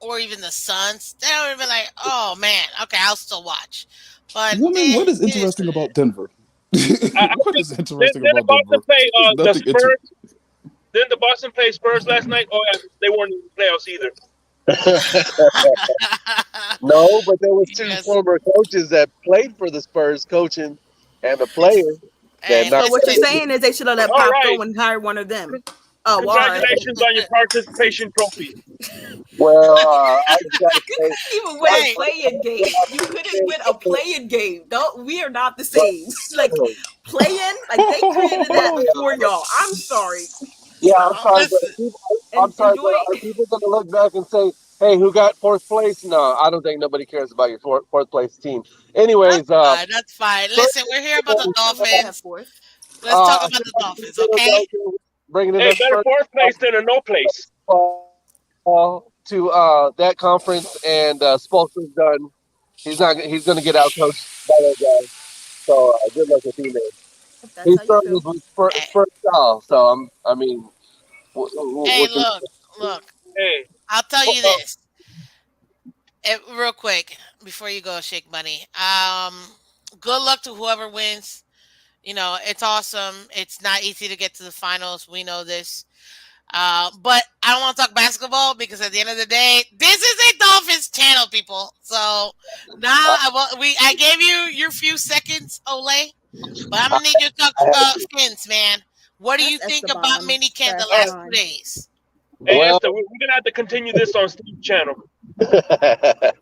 or even the Suns. They would have been like, oh man, okay, I'll still watch. But Woman, what is it is what interesting it about Denver? I What think is interesting didn't about Boston Denver? play There's the nothing inter. Spurs? Didn't the Boston play Spurs last night? Oh, yeah, they weren't in the playoffs either. is. No, but there was two Yes. former coaches that played for the Spurs coaching and a player that Hey, not. So what you're listen. saying is they should have let All Pop right, go and hire one of them. Oh, all right. congratulations on your participation trophy. Well, I just gotta say, Even win I a Hey, playing game. You couldn't win a playing game. Don't we are not the same. Like but playing, like they created that before y'all. I'm sorry. yeah, I'm So sorry, but listen. I'm and sorry, but enjoy. are people gonna look back and say, "Hey, who got fourth place?" No, I don't think nobody cares about your fourth place team. That's Anyways, fine. That's fine. Listen, we're here about the Still wish they had Dolphins. fourth. Let's talk shout about the out to Dolphins, the okay? bringing it Hey, up better first fourth place than a no place. to that conference, and Spolster's done. He's not. He's gonna get out coached by that guy. So good luck with him, man. If that's He how you struggles feel. with Hey, Spurs style. So I mean, hey, what can look. Hey, I'll tell you uh, this, real quick before you go, Shake Money. Good luck to whoever wins. It's awesome. It's not easy to get to the finals. We know this. But I don't want to talk basketball because at the end of the day, this is a Dolphins channel, people. So now I gave you your few seconds, Ole, but I'm gonna need you to talk Phins, man. What do you That's think about Esteban minicamp the all last right. two Fastlane. days? Hey, well, Esther, we're gonna have to continue this on Steve's channel. I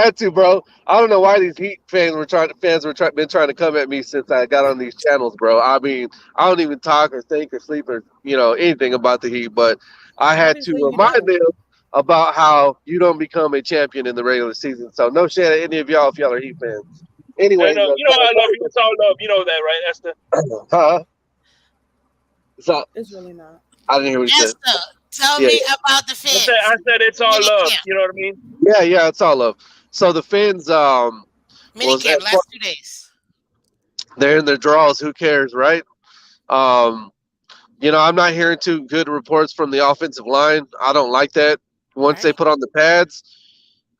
had to, bro. I don't know why these Heat fans were been trying to come at me since I got on these channels, bro. I mean, I don't even talk or think or sleep or anything about the Heat, but I had to Obviously you remind don't. them about how you don't become a champion in the regular season. So no shit at any of y'all if y'all are Heat fans. And Anyways, I love you. It's all love. You know that, right, Esther? huh? So It's really not. I didn't hear what he said. Esther, tell Yeah, me about the I Phins said it's all love. minicamp. You know what I mean? yeah, it's all love. So the Finns, was Minicamp last 2 days. they're in their draws. Who cares, right? Um, I'm not hearing too good reports from the offensive line. I don't like that. Once they Right. put on the pads,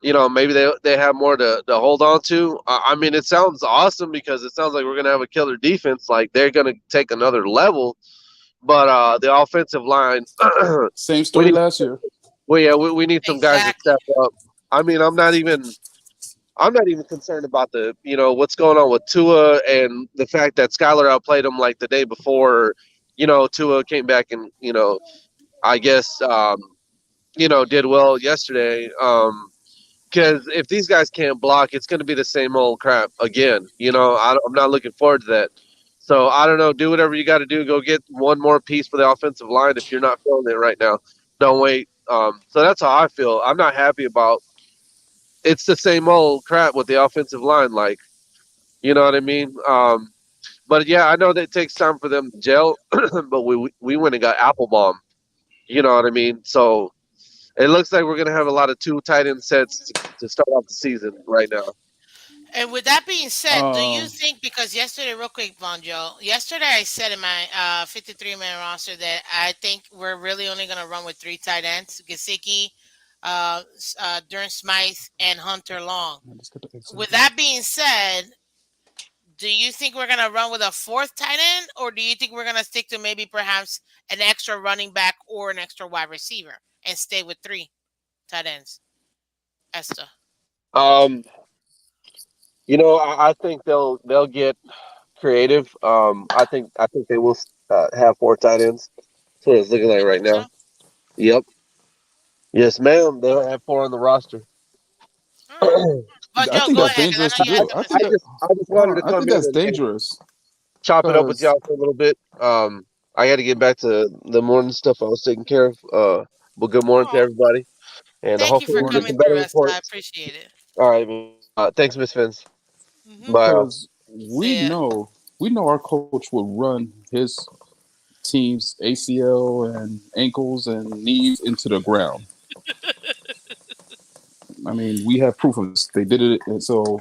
maybe they have more to hold on to. I mean, it sounds awesome because it sounds like we're gonna have a killer defense. Like they're gonna take another level. But the offensive line, Same we story need. last year. Well, yeah, we need some guys to Exactly. step up. I mean, I'm not even concerned about what's going on with Tua and the fact that Skylar outplayed him like the day before. Tua came back and I guess did well yesterday. Because if these guys can't block, it's going to be the same old crap again. I'm not looking forward to that. So I don't know. Do whatever you got to do. Go get one more piece for the offensive line if you're not feeling it right now. Don't wait. So that's how I feel. I'm not happy about. It's the same old crap with the offensive line. Like, you know what I mean? But yeah, I know that it takes time for them to gel. But we went and got Applebaum. You know what I mean? So it looks like we're gonna have a lot of two tight end sets to start off the season right now. And with that being said, do you Um, think because yesterday, real quick, Von Joe, yesterday I said in my 53-man roster that I think we're really only going to run with three tight ends: Gasicki, Durn Smythe, and Hunter Long. I just got the exit. With that being said, do you think we're going to run with a fourth tight end, or do you think we're going to stick to maybe perhaps an extra running back or an extra wide receiver and stay with three tight ends. Esther. Um, I think they'll get creative. I think they will have four tight ends. That's what it's looking like You right think so? now. Yep. Yes, ma'am. They'll have four on the roster. All right. But I Joe, think go that's ahead because I dangerous know to you had do. something to I say. just Hold wanted on. to I come think in that's and dangerous chop it up with because y'all for a little bit. I got to get back to the morning stuff I was taking care of. But good morning to Oh, everybody, and thank you hopefully for we get morning coming some through, better Esther. I reports. appreciate it. All right, man. Thanks, Miss Fins. Mm-hmm. Bye. because See ya. we know our coach will run his team's ACL and ankles and knees into the ground. I mean, we have proof of this. They did it, and so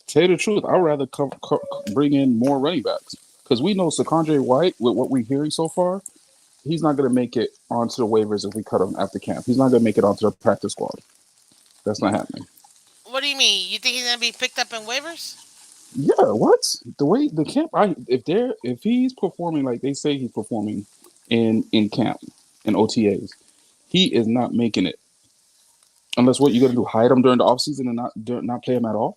tell you the truth, I'd rather bring in more running backs because we know Secondre White, with what we're hearing so far, he's not going to make it onto the waivers if we cut him after camp. He's not going to make it onto the practice squad. That's not happening. What do you mean? You think he's gonna be picked up in waivers? Yeah, what the way the camp? If he's performing like they say he's performing in camp in OTAs, he is not making it. Unless what you going to do, hide him during the offseason and not play him at all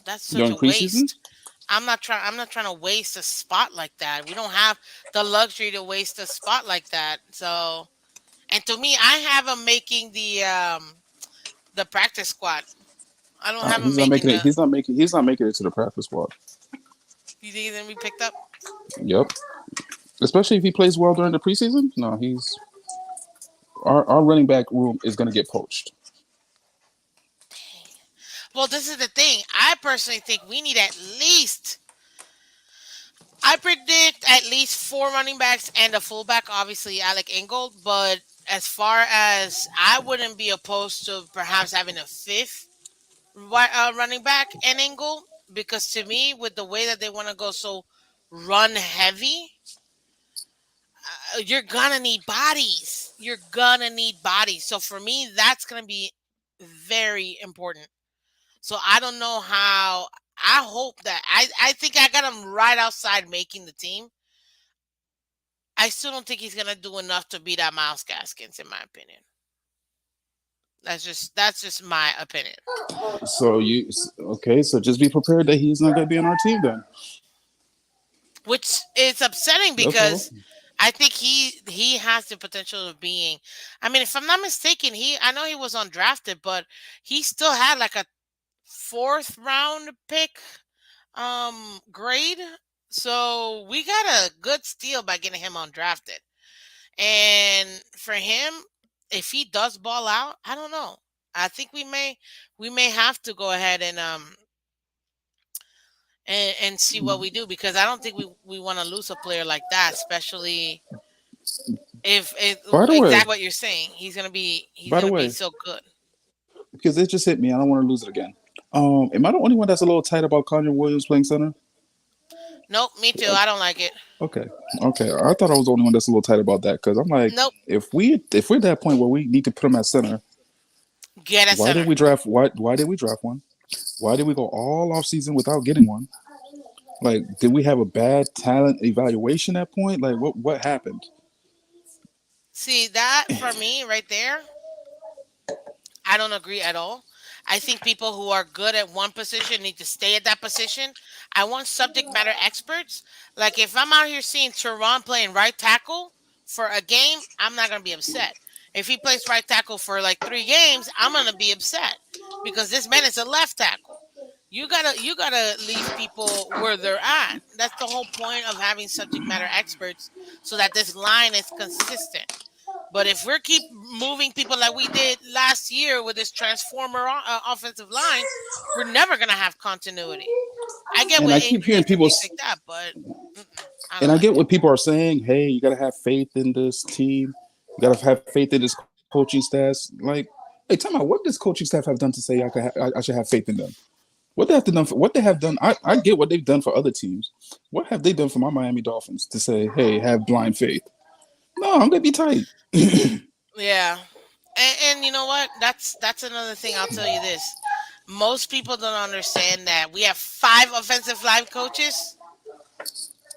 That's such during a preseason? waste. I'm not trying to waste a spot like that. We don't have the luxury to waste a spot like that. So, and to me, I have him making the practice squad. I don't have him He's not making making it. the. He's not making it to the practice squad. You think he's gonna be picked up? Yep. Especially if he plays well during the preseason. No, he's our running back room is going to get poached. Well, this is the thing. I personally think we need at least. I predict at least four running backs and a fullback. Obviously, Alec Ingold. But as far as I wouldn't be opposed to perhaps having a fifth running back and Ingold, because to me, with the way that they want to go so run heavy, you're gonna need bodies. You're gonna need bodies. So for me, that's gonna be very important. So I don't know how. I hope that I think I got him right outside making the team. I still don't think he's gonna do enough to beat out Miles Gaskins, in my opinion. That's just my opinion. So okay? So just be prepared that he's not going to be on our team then. Which is upsetting That's all. because I think he has the potential of being. I mean, if I'm not mistaken, I know he was undrafted, but he still had like a fourth round pick grade. So we got a good steal by getting him undrafted. And for him, if he does ball out, I don't know. I think we may have to go ahead and see what we do because I don't think we want to lose a player like that, especially if By the way, exactly what you're saying. He's by the gonna be way, so good. because it just hit me, I don't want to lose it again. Am I the only one that's a little tight about Conor Williams playing center? Nope, me too. I don't like it. Okay, okay. I thought I was the only one that's a little tight about that because I'm like, Nope. if we're at that point where we need to put him at center, Get a why did center. we draft? Why did we draft one? Why did we go all off season without getting one? Like, did we have a bad talent evaluation at point? Like, what happened? See that for me right there. I don't agree at all. I think people who are good at one position need to stay at that position. I want subject matter experts. Like if I'm out here seeing Teron playing right tackle for a game, I'm not gonna be upset. If he plays right tackle for like 3 games, I'm gonna be upset because this man is a left tackle. You gotta leave people where they're at. That's the whole point of having subject matter experts so that this line is consistent. But if we keep moving people like we did last year with this transformer offensive line, we're never gonna have continuity. I get And what I keep Ingram hearing needs to people, be picked up, but I and don't I like get it. what people are saying. Hey, you gotta have faith in this team. You gotta have faith in this coaching staff. Like, hey, tell me, what does coaching staff have done to say I should have faith in them? What they have done. I get what they've done for other teams. What have they done for my Miami Dolphins to say, hey, have blind faith? No, I'm gonna be tight. Yeah, and you know what? That's another thing. I'll tell you this: most people don't understand that we have 5 offensive line coaches,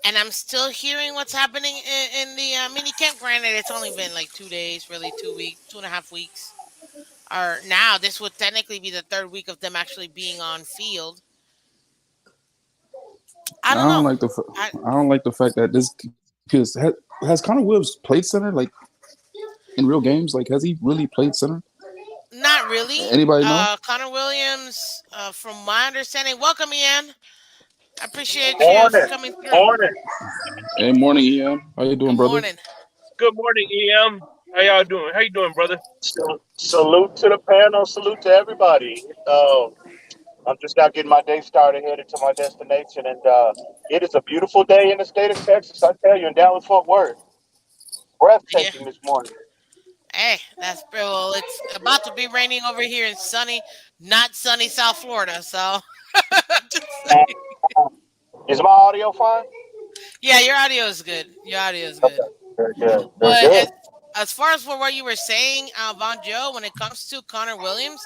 and I'm still hearing what's happening in the mini camp. Granted, it's only been like 2 days, really 2 weeks, 2.5 weeks. Or now this would technically be the third week of them actually being on field. I I don't don't know. like I I don't like the fact that this because has Connor Williams played center like in real games? Like has he really played center? Not really. Anybody know? Connor Williams, from my understanding, welcome Ian. I appreciate you for Morning, coming through. morning. Hey, morning, EM. How you doing, Good brother? morning. Good morning, EM. How y'all doing? How you doing, brother? Salute to the panel. Salute to everybody. I'm just now getting my day started, headed to my destination, and it is a beautiful day in the state of Texas. I tell you, in Dallas Fort Worth, Yeah. breathtaking this morning. Hey, that's well. It's about to be raining over here in sunny, not sunny South Florida. So, just And, saying. uh, is my audio fine? Yeah, your audio is good. Your audio is Okay, good. very good, very But good. as far as for what you were saying, Von Joe, when it comes to Connor Williams,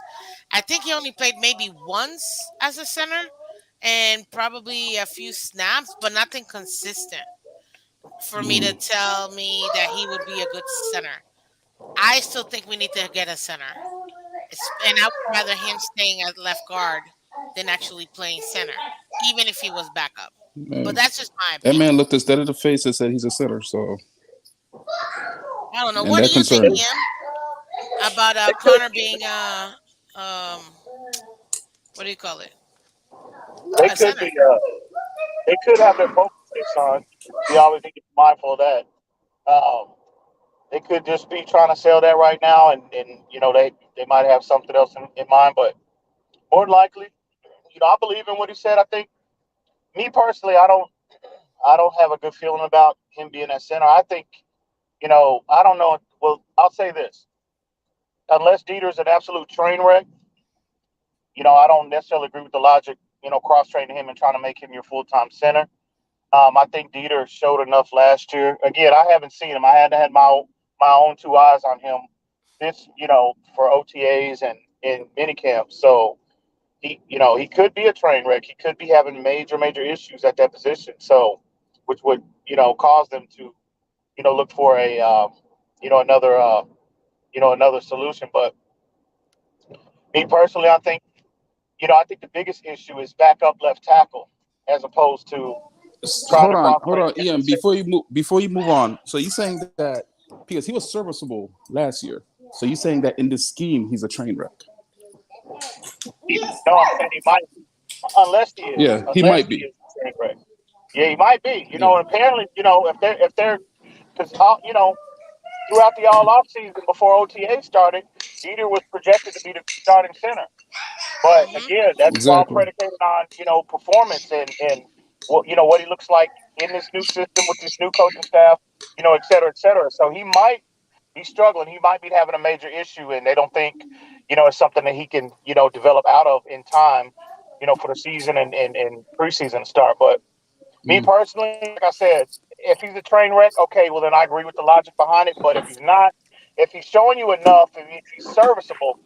I think he only played maybe once as a center and probably a few snaps, but nothing consistent for me to tell me that he would be a good center. I still think we need to get a center. And I would rather him staying at left guard than actually playing center, even if he was backup. But Man, that's just my that man opinion. looked us dead in the face and said he's a center. So, I don't know. and What do that you think, concerned They, me. Em, about they could, Connor being um what do you call it? they A could center. be, they could have their focus on. We always need to be mindful of that. Um, they could just be trying to sell that right now, and they might have something else in mind, but more than likely, I believe in what he said. I think me personally, I don't have a good feeling about him being at center. I think, I don't know. Well, I'll say this: unless Dieter's an absolute train wreck, I don't necessarily agree with the logic. Cross training him and trying to make him your full time center. I think Dieter showed enough last year. Again, I haven't seen him. I had had my own two eyes on him this, for OTAs and in minicamp. So he could be a train wreck. He could be having major issues at that position. So, which would cause them to look for a another another solution. But me personally, I think the biggest issue is backup left tackle as opposed to trying to cross Hold train on, him Ian. and say, Before you move on, so you saying that because he was serviceable last year, so you saying that in this scheme he's a train wreck? no, I'm saying he might be, unless he is, Yeah, he might be. a train wreck. Yeah, he might be. Yeah, And apparently, if they're because throughout the all off season before OTA started, Dieter was projected to be the starting center. But Hmm. again, that's all exactly. predicated on performance and what he looks like in this new system with this new coaching staff, et cetera, et cetera. So he might be struggling. He might be having a major issue, and they don't think it's something that he can develop out of in time, for the season and preseason start. But me Mm, personally, like I said, if he's a train wreck, okay, well then I agree with the logic behind it. But if he's not, if he's showing you enough, and if he's serviceable,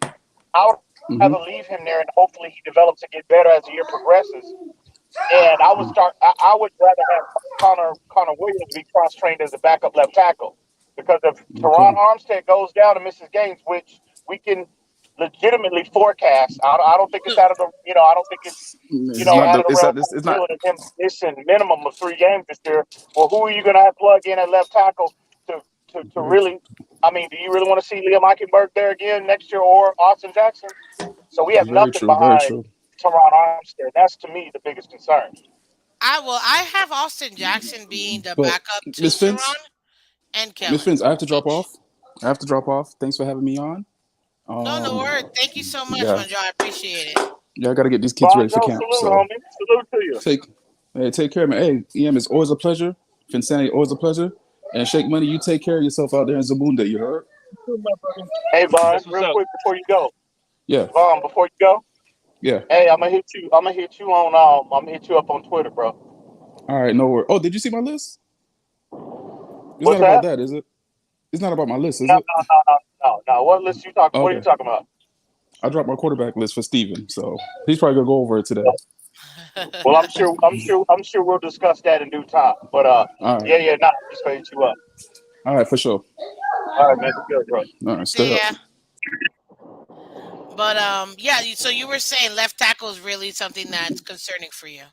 I would rather leave him mm-hmm. there and hopefully he develops and get better as the year progresses. And I would rather have Connor Williams be cross trained as a backup left tackle because if Teron Okay. Armstead goes down and misses games, which we can legitimately forecast, I don't think it's out of the I don't think it's It's not. out of the It's realm not. of It's not. possibility of him missing minimum of 3 games this year. Well, who are you going to have plug in at left tackle to to Very, really? I mean, do you really want to see Liam Eichenberg there again next year or Austin Jackson? So we have very nothing true. Very behind true. Teron Armstead. That's to me the biggest concern. I have Austin Jackson being the But backup to Miss Finch, Teron and Miss Kellen Finch, I have to drop Finch. off. I have to drop off. Thanks for having me on. No, no Um, word. Thank you so much, yeah, Manjo. I appreciate it. yeah, I got to get these kids ready for Bonjo, camp. salute, So homie. Salute to you. take, hey, take care, man. Hey, EM, it's always a pleasure. Finsanity, always a pleasure. And Shake Money, you take care of yourself out there in Zamunda. You heard? My brother. Hey, Von, That's what's real up. quick before you go. Yeah, Before you go, yeah. hey, I'm gonna hit you. I'm gonna hit you up on Twitter, bro. All right, no worries. Oh, did you see my list? It's What's not about that? that, is it? It's not about my list, is No, it? no, no, no, no, no. What list you talking? What are you Okay. talking about? I dropped my quarterback list for Steven, so he's probably gonna go over it today. Well, I'm sure we'll discuss that in due time. But All right, yeah, yeah, nah, just gonna hit you up. all right, for sure. All right, man, be good, bro. All right, stay See up. ya. But yeah. So you were saying left tackle is really something that's concerning for you.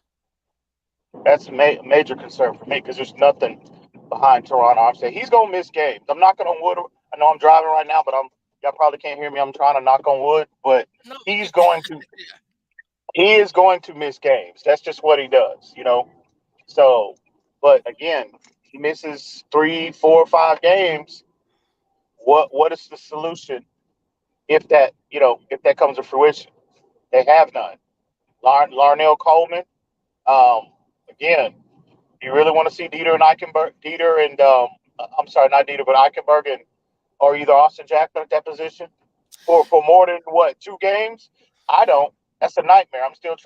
That's a major concern for me because there's nothing behind Toronto Armstead. He's gonna miss games. I'm knocking on wood. I know I'm driving right now, but y'all probably can't hear me. I'm trying to knock on wood, but No, we he's could. going to he is going to miss games. That's just what he does, you know. So, but again, he misses 3, 4, 5 games. What is the solution if that if that comes to fruition? They have none. Larnell Coleman. Um, again, you really want to see Dieter and Eichenberg, Dieter and I'm sorry, not Dieter, but Eichenberg and or either Austin Jackson at that position for more than what 2 games? I don't. That's a nightmare. I'm still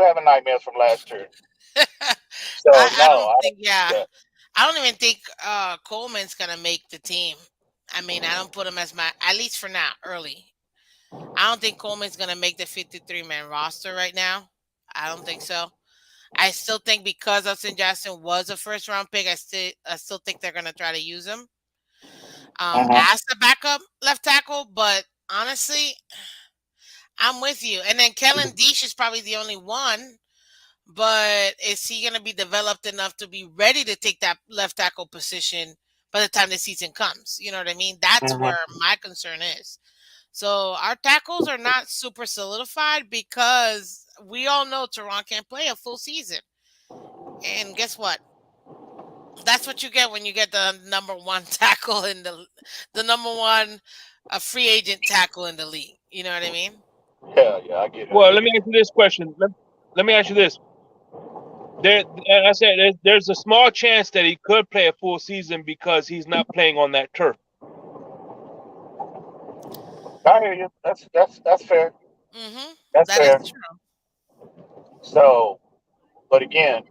having nightmares from last year. So I no, don't I think. don't Yeah, do that. I don't even think Coleman's gonna make the team. I mean, I don't put him as my, at least for now, early. I don't think Coleman's gonna make the 53-man roster right now. I don't think so. I still think because Austin Jackson was a first round pick, I still think they're gonna try to use him Uh-huh. as the backup left tackle. But honestly, I'm with you. And then Kellen Deesh is probably the only one. But is he going to be developed enough to be ready to take that left tackle position by the time the season comes? You know what I mean? That's where Hmm. my concern is. So our tackles are not super solidified because we all know Tehran can't play a full season. And guess what? That's what you get when you get the number one tackle in the number one a free agent tackle in the league. You know what I mean? Yeah, yeah, I get it. I Well, get let me it. ask you this question. Let me ask you this. There, I said there's a small chance that he could play a full season because he's not playing on that turf. I hear you. That's fair. That's That is fair. true. So, but again,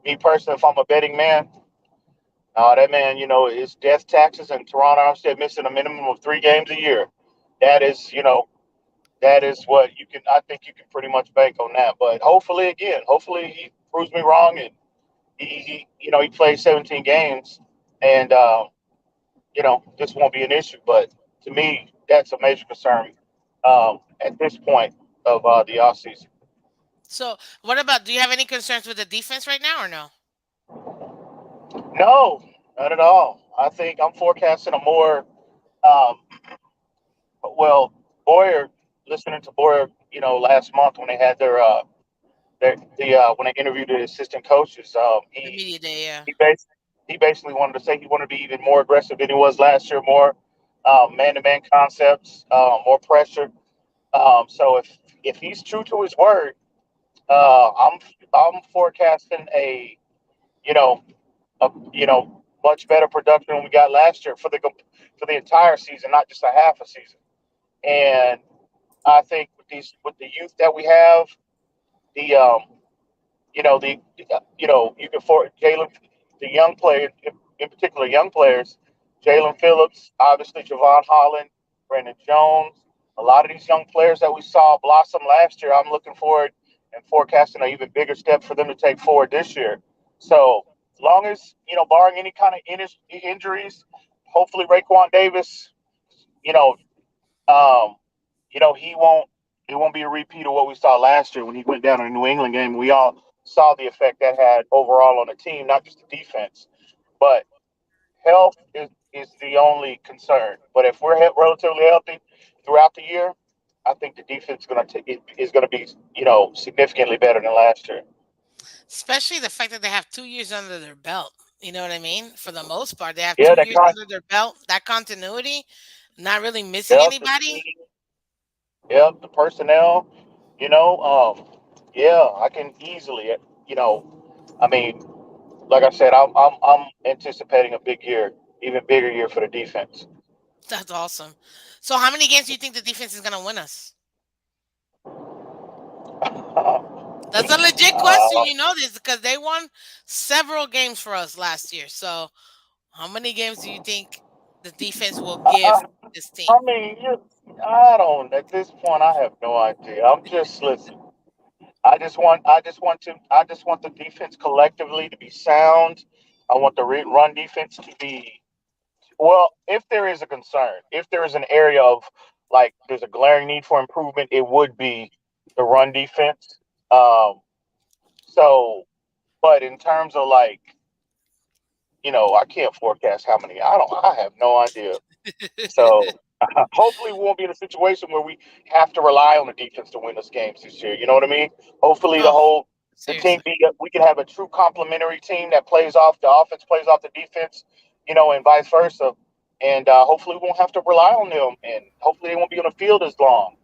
me personally, if I'm a betting man, that man, is death taxes and Toronto Armstead missing a minimum of 3 games a year. That is, that is what you can. I think you can pretty much bank on that. But hopefully he proves me wrong and he plays 17 games and this won't be an issue. But to me, that's a major concern at this point of the offseason. So, what about? Do you have any concerns with the defense right now, or no? No, not at all. I think I'm forecasting a more um, well Boyer. Listening to Boyer, last month when they had when they interviewed the assistant coaches, The media day, yeah. he basically he basically wanted to say he wanted to be even more aggressive than he was last year, more man to man concepts, more pressure. So if he's true to his word, I'm forecasting you know much better production than we got last year for the entire season, not just a half a season. And I think with the youth that we have, the you can for Jalen, the young players, in particular young players, Jalen Phillips, obviously Javon Holland, Brandon Jones, a lot of these young players that we saw blossom last year. I'm looking forward and forecasting an even bigger step for them to take forward this year. So, as long as barring any kind of injuries, hopefully Raekwon Davis, you know, um, he won't. It won't be a repeat of what we saw last year when he went down in the New England game. We all saw the effect that had overall on the team, not just the defense. But health is the only concern. But if we're relatively healthy throughout the year, I think the defense is going to be significantly better than last year. Especially the fact that they have 2 years under their belt. You know what I mean? For the most part, they have Yeah, two that years con- under their belt. That continuity, not really missing yeah, anybody. the personnel. Yeah, I can easily. I mean, like I said, I'm anticipating a big year, even bigger year for the defense. That's awesome. So, how many games do you think the defense is going to win us? That's a legit question. Uh, You know this because they won several games for us last year. So, how many games do you think the defense will give I, this I team? mean, I don't. At this point, I have no idea. I'm just listen. I just want the defense collectively to be sound. I want the run defense to be well. If there is a concern, if there is an area of like there's a glaring need for improvement, it would be the run defense. Um, so, but in terms of like I can't forecast how many. I have no idea. So hopefully we won't be in a situation where we have to rely on the defense to win us games this year. You know what I mean? Hopefully Oh, the team seriously. be we can have a true complementary team that plays off the offense, plays off the defense, and vice versa. And hopefully we won't have to rely on them, and hopefully they won't be on the field as long.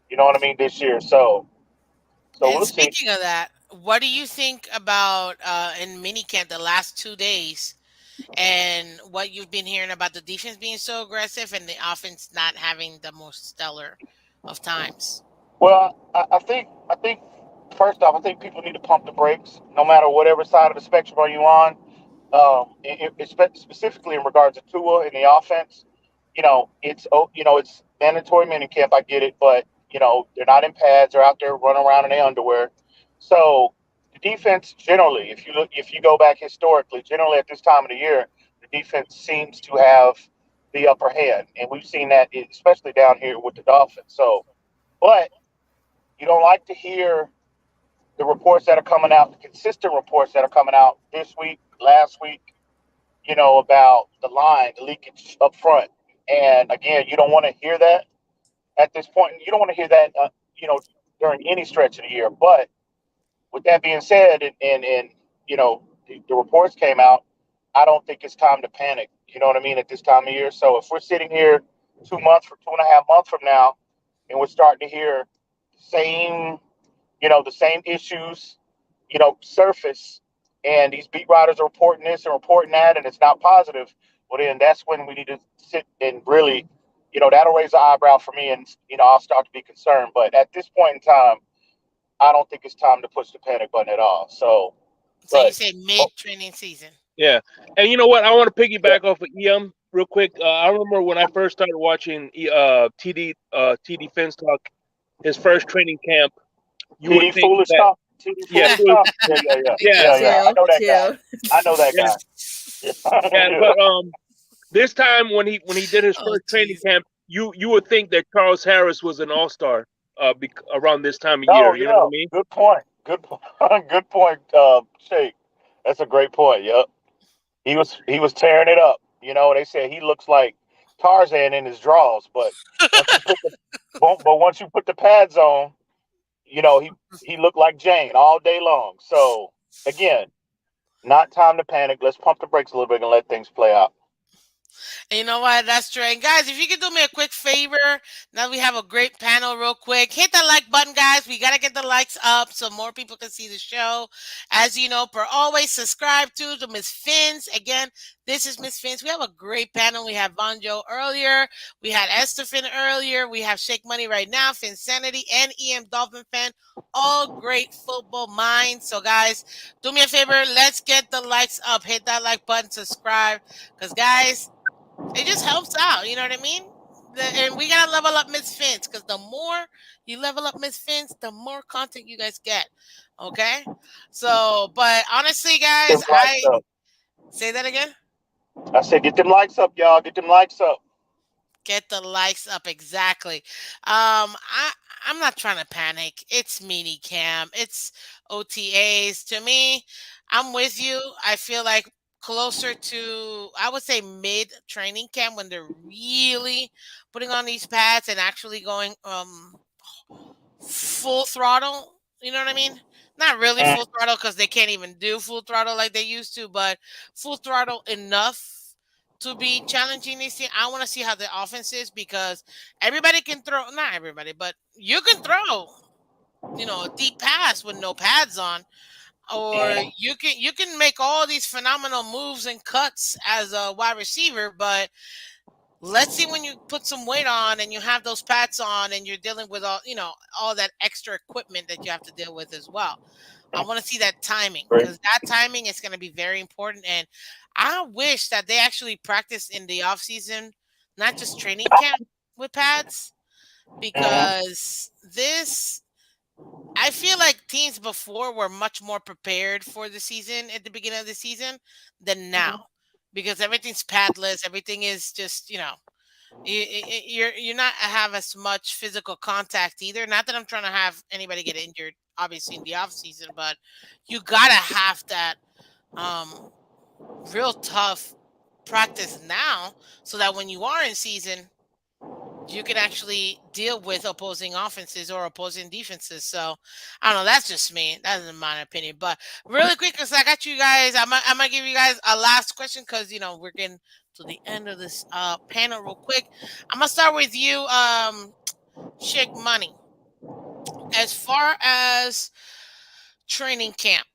You know what I mean this year. So And we'll see. speaking of that, what do you think about in minicamp the last 2 days and what you've been hearing about the defense being so aggressive and the offense not having the most stellar of times? Well, I think first off, I think people need to pump the brakes, no matter whatever side of the spectrum are you on. Specifically in regards to Tua and the offense, it's mandatory minicamp. I get it, but they're not in pads; they're out there running around in their underwear. So the defense generally, if you go back historically, generally at this time of the year, the defense seems to have the upper hand, and we've seen that especially down here with the Dolphins. So, but you don't like to hear the reports that are coming out, the consistent reports that are coming out this week, last week, about the line, the leakage up front. And again, you don't want to hear that at this point. You don't want to hear that, during any stretch of the year. But with that being said, and the reports came out, I don't think it's time to panic. You know what I mean? At this time of year. So if we're sitting here 2 months for 2.5 months from now, and we're starting to hear the same the same issues, surface, and these beat writers are reporting this and reporting that, and it's not positive. Well, then that's when we need to sit and really, that'll raise an eyebrow for me, and I'll start to be concerned. But at this point in time, I don't think it's time to push the panic button at all. So, So you but say oh, mid training season. Yeah, and you know what? I want to yeah, piggyback off of real quick. I remember when I first started watching TD Fins talk, his first training camp. You would think that TD yeah, foolish it was talk. Yeah, yeah, yeah, yeah, yeah, yeah. I Chill, know that guy. chill. I know that yeah, guy. yeah. Yeah. But this time when he did his Oh, first training jeez. camp, you would think that Charles Harris was an all star around this time of year. Oh You know what yeah, I mean? good point. Good point. Good point, Shake. That's a great point. Yep. He was tearing it up. They said he looks like Tarzan in his draws, but once you put the once you put the pads on, he looked like Jane all day long. So again, not time to panic. Let's pump the brakes a little bit and let things play out. And you know what? That's true. And guys, if you could do me a quick favor, now we have a great panel, real quick. Hit that like button, guys. We got to get the likes up so more people can see the show. As you know, per always, subscribe to Miss Fins. Again, this is Miss Fins. We have a great panel. We have Bonjo earlier. We had Estefan earlier. We have Shake Money right now, Finsanity, and EM Dolphin fan. All great football minds. So, guys, do me a favor. Let's get the likes up. Hit that like button, subscribe. Because, guys, it just helps out. You know what I mean? And we gotta level up Miss Fins because the more you level up Miss Fins, the more content you guys get. Okay. So, but honestly, Get guys, them likes I up. say that again. I said, get them likes up, y'all. Get them likes up. Get the likes up exactly. I'm not trying to panic. It's mini camp. It's OTAs. To me, I'm with you. I feel like closer to, I would say, mid training camp when they're really putting on these pads and actually going full throttle. You know what I mean? Not really Mm, full throttle because they can't even do full throttle like they used to, but full throttle enough to be challenging this team. I want to see how the offense is because everybody can throw, not everybody, but you can throw, a deep pass with no pads on, or mm. you can make all these phenomenal moves and cuts as a wide receiver, but let's see when you put some weight on and you have those pads on and you're dealing with all that extra equipment that you have to deal with as well. I want to see that timing Great. because that timing is going to be very important. And I wish that they actually practice in the off season, not just training camp with pads, Mm-hmm. because this I feel like teams before were much more prepared for the season at the beginning of the season than Mhm. now, because everything's padless. Everything is just you're not have as much physical contact either. Not that I'm trying to have anybody get injured, obviously in the off season, but you gotta have that um real tough practice now, so that when you are in season, you can actually deal with opposing offenses or opposing defenses. So I don't know. That's just me. That's in my opinion. But really quick, because I got you guys, I'm gonna give you guys a last question, because we're getting to the end of this panel real quick. I'm gonna start with you, Shake Money. As far as training camp,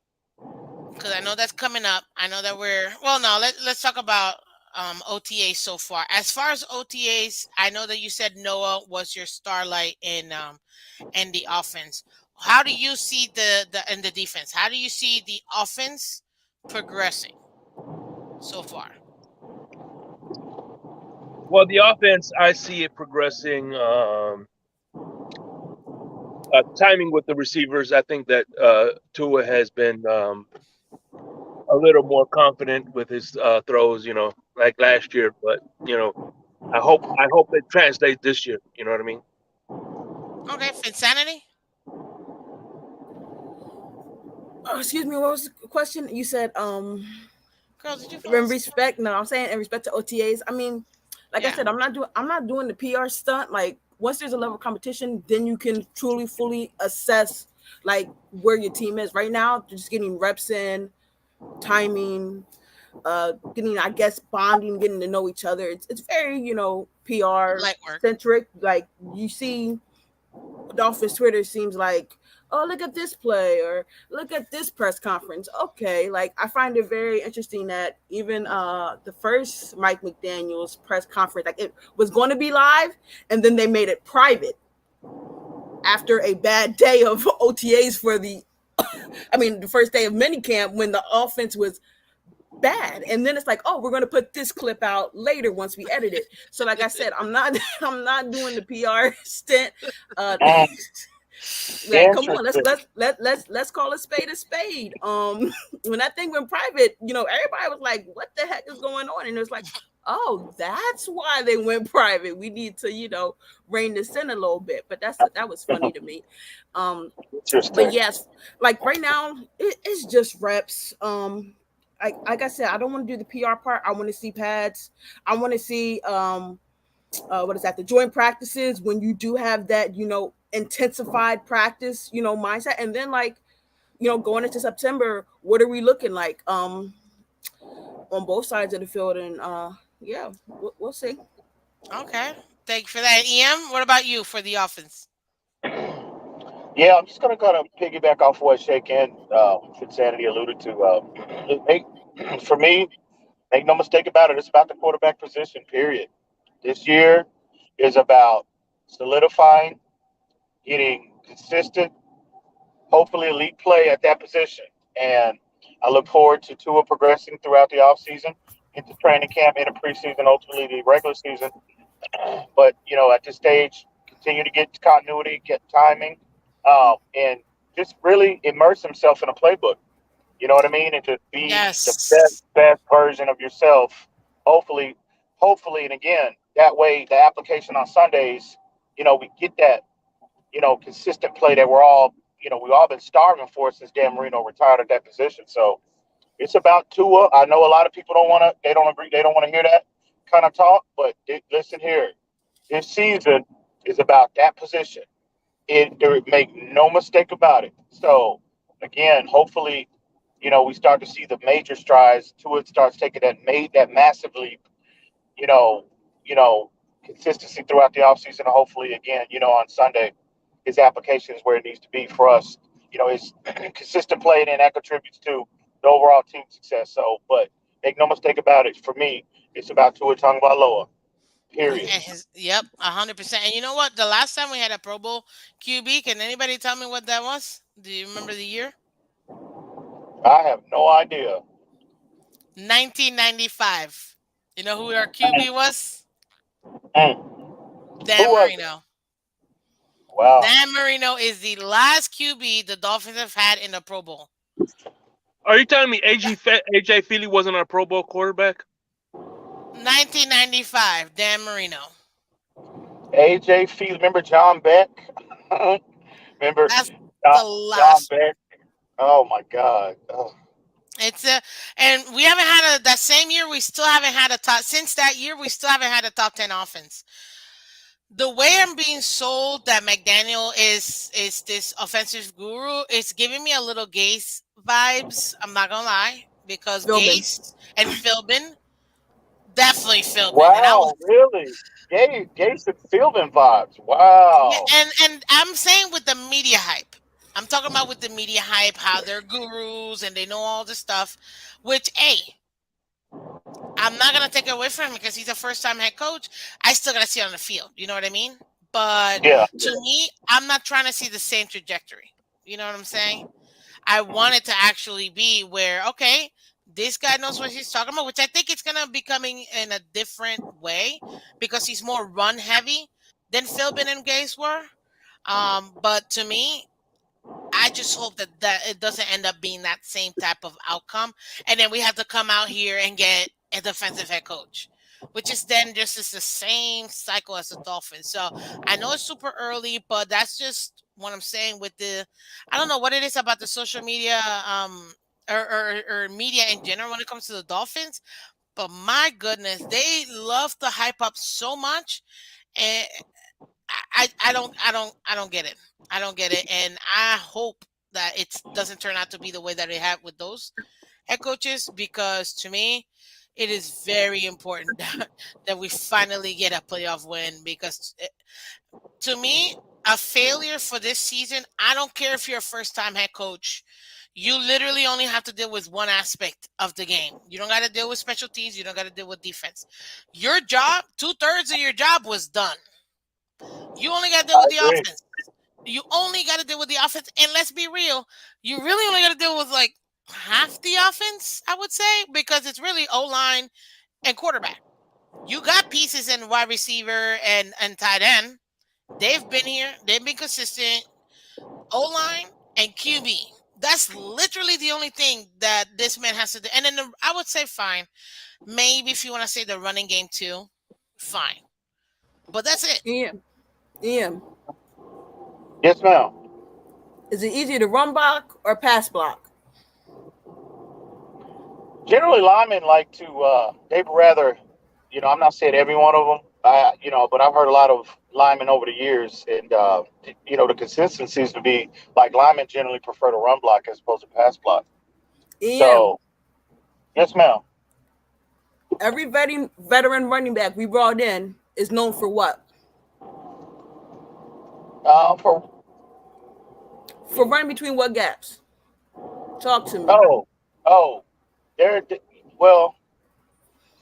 because I know that's coming up. I know that well. No, let's talk about OTA so far. As far as OTAs, I know that you said Noah was your starlight in the offense. How do you see the defense? How do you see the offense progressing so far? Well, the offense, I see it progressing. Timing with the receivers, I think that Tua has been a little more confident with his throws, like last year. But I hope it translates this year. You know what I mean? Okay, Finsanity. Oh, excuse me, what was the question? You said Girl, did you fall in asleep? respect, no, I'm saying in respect to OTAs. I mean, like I Yeah. said, I'm not doing the PR stunt. Like once there's a level of competition, then you can truly fully assess like where your team is. Right now, just getting reps in, timing, getting, I guess, bonding, getting to know each other. It's very, PR Light work. centric. Like you see Dolphins Twitter seems like, oh, look at this play or look at this press conference. Okay, like I find it very interesting that even the first Mike McDaniels press conference, like it was going to be live, and then they made it private after a bad day of OTAs for the first day of minicamp when the offense was bad, and then it's like, oh, we're going to put this clip out later once we edit it. So like I said, I'm not I'm not doing the PR stint. uh Mm, like come on, let's interesting. let's let let's call a spade a spade. When that thing went private, everybody was like, what the heck is going on? And it was like, oh, that's why they went private. We need to rein this in a little bit. But that was funny to me. um but Interesting. yes, like right now it's just reps. Like I said, I don't want to do the PR part. I want to see pads. I want to see what is that, the joint practices when you do have that intensified practice mindset. And then like going into September, what are we looking like on both sides of the field? And yeah, we'll see. Okay. Thank you for that. EM, what about you for the offense? Yeah, I'm just going to kind of piggyback off what Shake and Insanity alluded to. Make, for me, make no mistake about it, it's about the quarterback position, period. This year is about solidifying, getting consistent, hopefully elite play at that position. And I look forward to Tua progressing throughout the offseason, into training camp, into preseason, ultimately the regular season. But, at this stage, continue to get continuity, get timing, and just really immerse himself in a playbook. You know what I mean? And to be the Yes. best version of yourself. Hopefully, hopefully, and again, that way the application on Sundays, we get that, consistent play that we've all been starving for since Dan Marino retired at that position. So it's about Tua. I know a lot of people they don't agree, they don't want to hear that kind of talk, but listen here. This season is about that position. Make no mistake about it. So again, hopefully, we start to see the major strides. Tua starts taking that massive leap. You know, you know, consistency throughout the offseason. And hopefully, again, on Sunday, his application is where it needs to be for us. His consistent play, and that contributes to the overall team success. So, but make no mistake about it. For me, it's about Tua Tagovailoa. Period. And yep, 100%. And you know what? The last time we had a Pro Bowl QB, can anybody tell me what that was? Do you remember the year? I have no idea. 1995. You know who our QB was? Mm. Dan Who was it? Marino. Wow. Dan Marino is the last QB the Dolphins have had in the Pro Bowl. Are you telling me AJ Feely wasn't our Pro Bowl quarterback? 1995, Dan Marino. AJ Feely. Remember John Beck? Remember That's uh, the John last. Beck? Oh my God. Oh, It's a, and we haven't had a that same year. We still haven't had a top since that year. We still haven't had a top 10 offense. The way I'm being sold that McDaniel is this offensive guru is giving me a little Gase vibes. I'm not gonna lie because Philbin. Gase and Philbin definitely Philbin, and I was wow, really? Gay some Fielding vibes. yeah, Wow. and I'm saying with the media hype. I'm talking about with the media hype, how they're gurus and they know all this stuff. Which, hey, I'm not gonna take it away from him because he's a first time head coach. I still gotta see it on the field. You know what I mean? But Yeah. to me, I'm not trying to see the same trajectory. You know what I'm saying? I want it to actually be where, okay, this guy knows what he's talking about, which I think it's gonna be coming in a different way because he's more run heavy than Philbin and Gaze were. But to me, I just hope that it doesn't end up being that same type of outcome, and then we have to come out here and get a defensive head coach, which is then just is the same cycle as the Dolphins. So I know it's super early, but that's just what I'm saying with the. I don't know what it is about the social media, or media in general when it comes to the Dolphins, but my goodness, they love to hype up so much, and I don't get it. I don't get it, and I hope that it doesn't turn out to be the way that it had with those head coaches because to me, it is very important that we finally get a playoff win because to me, a failure for this season. I don't care if you're a first time head coach. You literally only have to deal with one aspect of the game. You don't got to deal with special teams. You don't got to deal with defense. Your job, 2/3 of your job was done. You only got to deal I with the agree. offense. You only got to deal with the offense. And let's be real, you really only got to deal with like half the offense, I would say, because it's really O line and quarterback. You got pieces in wide receiver and tight end. They've been here, they've been consistent. O line and QB. That's literally the only thing that this man has to do. And then I would say, fine. Maybe if you want to say the running game too, fine. But that's it. Ian, Ian, Yes, ma'am. is it easier to run block or pass block? Generally, linemen like to. They'd rather. I'm not saying every one of them. But I've heard a lot of linemen over the years, and the consensus seems to be like linemen generally prefer to run block as opposed to pass block. Ian, So, yes, ma'am. every veteran running back we brought in is known for what? For For running between what gaps? Talk to me. oh, there. Well,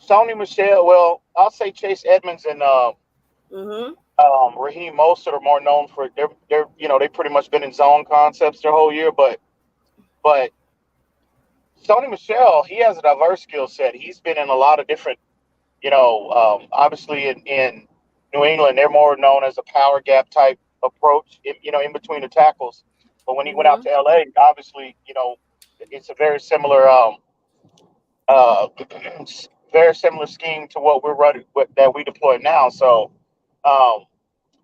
Sony Michelle. Well, I'll say Chase Edmonds and Mm-hmm. Raheem Mostert are more known for they pretty much been in zone concepts their whole year, but Sony Michelle, he has a diverse skill set. He's been in a lot of different, obviously in New England, they're more known as a power gap type approach, in between the tackles. But when he went out Mm-hmm. to LA, obviously, it's a very similar, uh, very similar scheme to what we're running that we deploy now. So, um,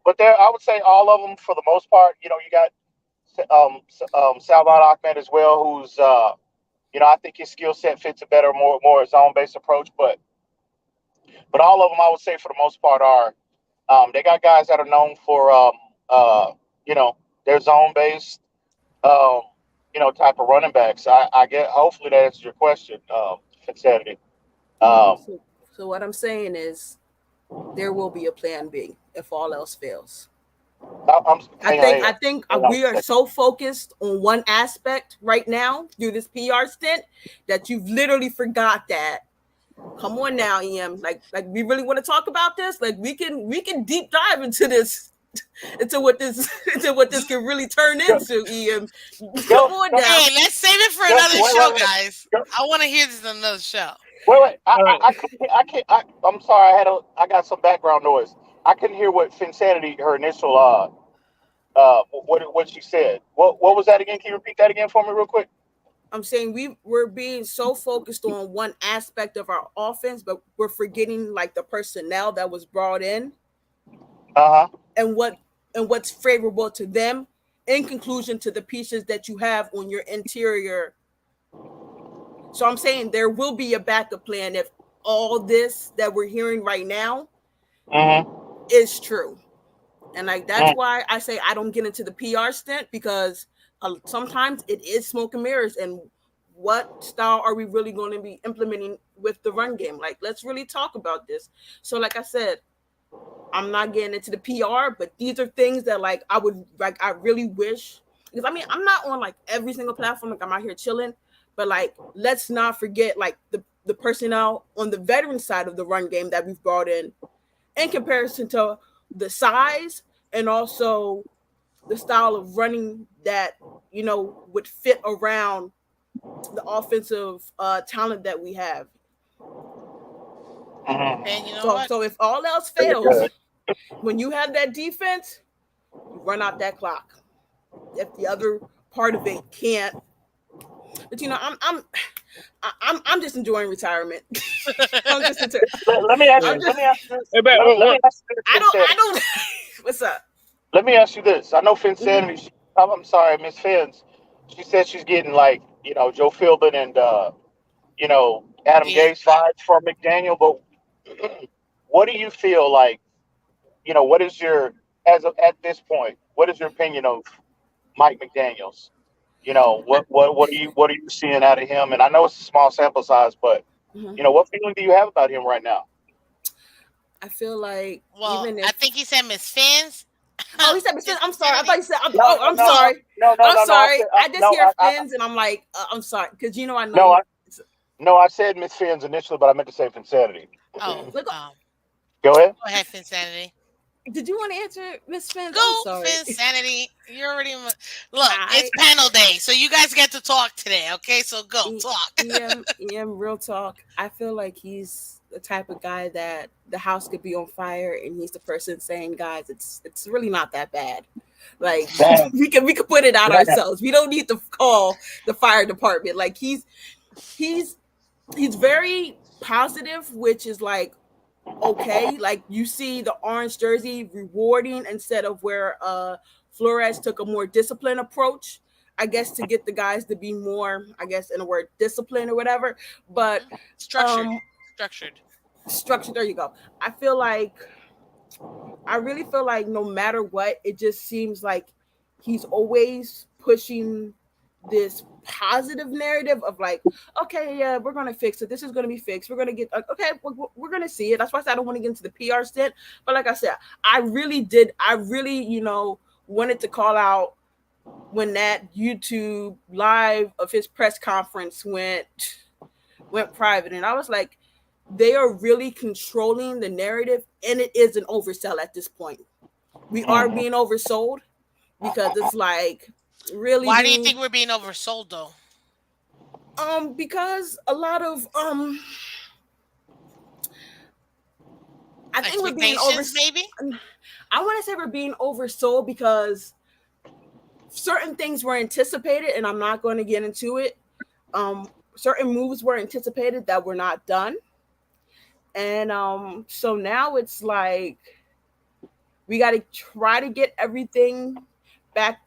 but there, I would say all of them for the most part. You got Salvon Ahmed as well, who's I think his skill set fits a better, more zone based approach. But all of them, I would say for the most part are they got guys that are known for you know their zone based type of running backs. I get hopefully that answers your question, Insanity. Um, So what I'm saying is there will be a plan B if all else fails. I hang on, think hang I on, think hang on a we are second. so focused on one aspect right now through this PR stint that you've literally forgot that. Come on now, Em. Like we really want to talk about this. Like we can deep dive into this, into what this into what this can really turn Go, into. Em, go, come on go, now. Hey, let's save it for go, another wait, show, wait, wait. guys. Go, I want to hear this in another show. wait. All right. I can't. I'm sorry. I got some background noise. I couldn't hear what Finsanity her initial what she said. What was that again? Can you repeat that again for me real quick? I'm saying we're being so focused on one aspect of our offense, but we're forgetting like the personnel that was brought in Uh huh. and what's favorable to them. In conclusion, to the pieces that you have on your interior. So I'm saying there will be a backup plan if all this that we're hearing right now Mm-hmm. is true. And like that's why I say I don't get into the PR stint because sometimes it is smoke and mirrors. And what style are we really going to be implementing with the run game? Like, let's really talk about this. So, like I said, I'm not getting into the PR, but these are things that like I would like. I really wish because I mean I'm not on like every single platform. Like I'm out here chilling, but like let's not forget like the personnel on the veteran side of the run game that we've brought in comparison to the size and also the style of running that would fit around the offensive talent that we have. And you Mm-hmm. know So what? so if all else Very fails, good. when you have that defense, you run out that clock. If the other part of it can't, but I'm just enjoying retirement. I'm just into, Let me ask I'm you. Yeah. Let just me ask you this. Hey, but Let me ask you I this, I Finsanity. don't what's up? Let me ask you this. I know Mm-hmm. Finsanity. I'm sorry, Miss Fins. She said she's getting like Joe Philbin and Adam Yeah. Gase vibes from McDaniel. But what do you feel like? What is your at this point? What is your opinion of Mike McDaniels? What are you seeing out of him? And I know it's a small sample size, but Mm-hmm. what feeling do you have about him right now? I feel like Well, even I if think he said Miss Fins. oh he said Miss I'm sorry. I thought Insanity. you said No, I'm no, no, sorry. no, no, I'm no, no. I sorry. said I just no. hear fins and I'm like I'm sorry because I know No, you. I no. I said Miss Fins initially, but I meant to say Finsanity. Oh, Look, Go ahead. go ahead, Finsanity. did you want to answer Miss Fins? I'm Go, sorry. Finsanity. You already look. It's I panel day, so you guys get to talk today. Okay, so go talk. real talk. I feel like he's the type of guy that the house could be on fire, and he's the person saying, "Guys, it's really not that bad. Like Damn. we could put it out Damn. ourselves. We don't need to call the fire department." Like he's he's very positive, which is like okay. Like you see the orange jersey rewarding instead of where Flores took a more disciplined approach. I guess to get the guys to be more, I guess in a word, disciplined or whatever. But Structured, um structured. structure, there you go. I feel like I really feel like no matter what, it just seems like he's always pushing this positive narrative of like, okay, yeah, we're gonna fix it. This is gonna be fixed. We're gonna get okay. We're gonna see it. That's why I said I don't want to get into the PR stint. But like I said, I really did. I really, wanted to call out when that YouTube live of his press conference went private, and I was like, they are really controlling the narrative, and it is an oversell at this point. We are Mhm. being oversold because it's like, really, Why do you dude. think we're being oversold, though? Because a lot of I think we're being over. Expectations, maybe. I want to say we're being oversold because certain things were anticipated, and I'm not going to get into it. Certain moves were anticipated that were not done, and so now it's like we got to try to get everything back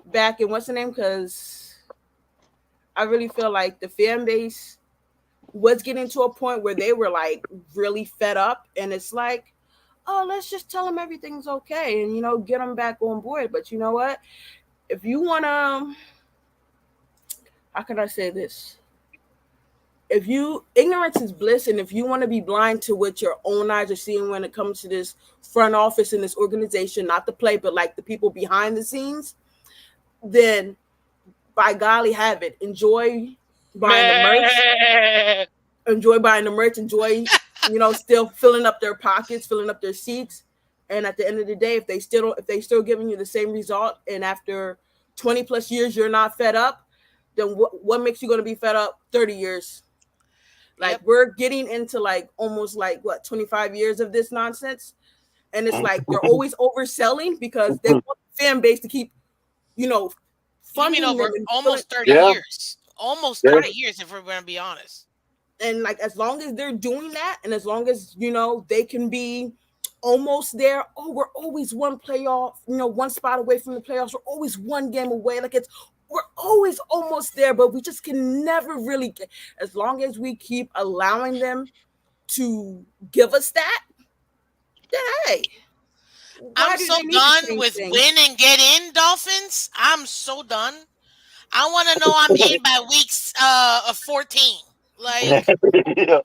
back in what's the name because I really feel like the fan base was getting to a point where they were like really fed up, and it's like, oh, let's just tell them everything's okay and get them back on board. But you know what? If you want to, how can I say this? If you ignorance is bliss, and if you want to be blind to what your own eyes are seeing when it comes to this front office in this organization, not the play, but like the people behind the scenes, then by golly, have it. Buying the merch, man. enjoy still filling up their pockets, filling up their seats. And at the end of the day, if they still giving you the same result, and after 20 plus years you're not fed up, then what makes you going to be fed up 30 years? Like Yep. we're getting into like almost like what 25 years of this nonsense. and it's like they're always overselling because they want the fan base to keep, you know, You mean funding them over and filling, almost 30 Yeah, years? Almost yeah. 30 years, if we're going to be honest. and like as long as they're doing that, and as long as they can be almost there. Oh, we're always one playoff, one spot away from the playoffs. We're always one game away. Like we're always almost there, but we just can never really get. As long as we keep allowing them to give us that, then hey, why I'm do so they need to done change with things? win and get in, Dolphins. I'm so done. I want to know I'm in by weeks of 14. Like, Yeah.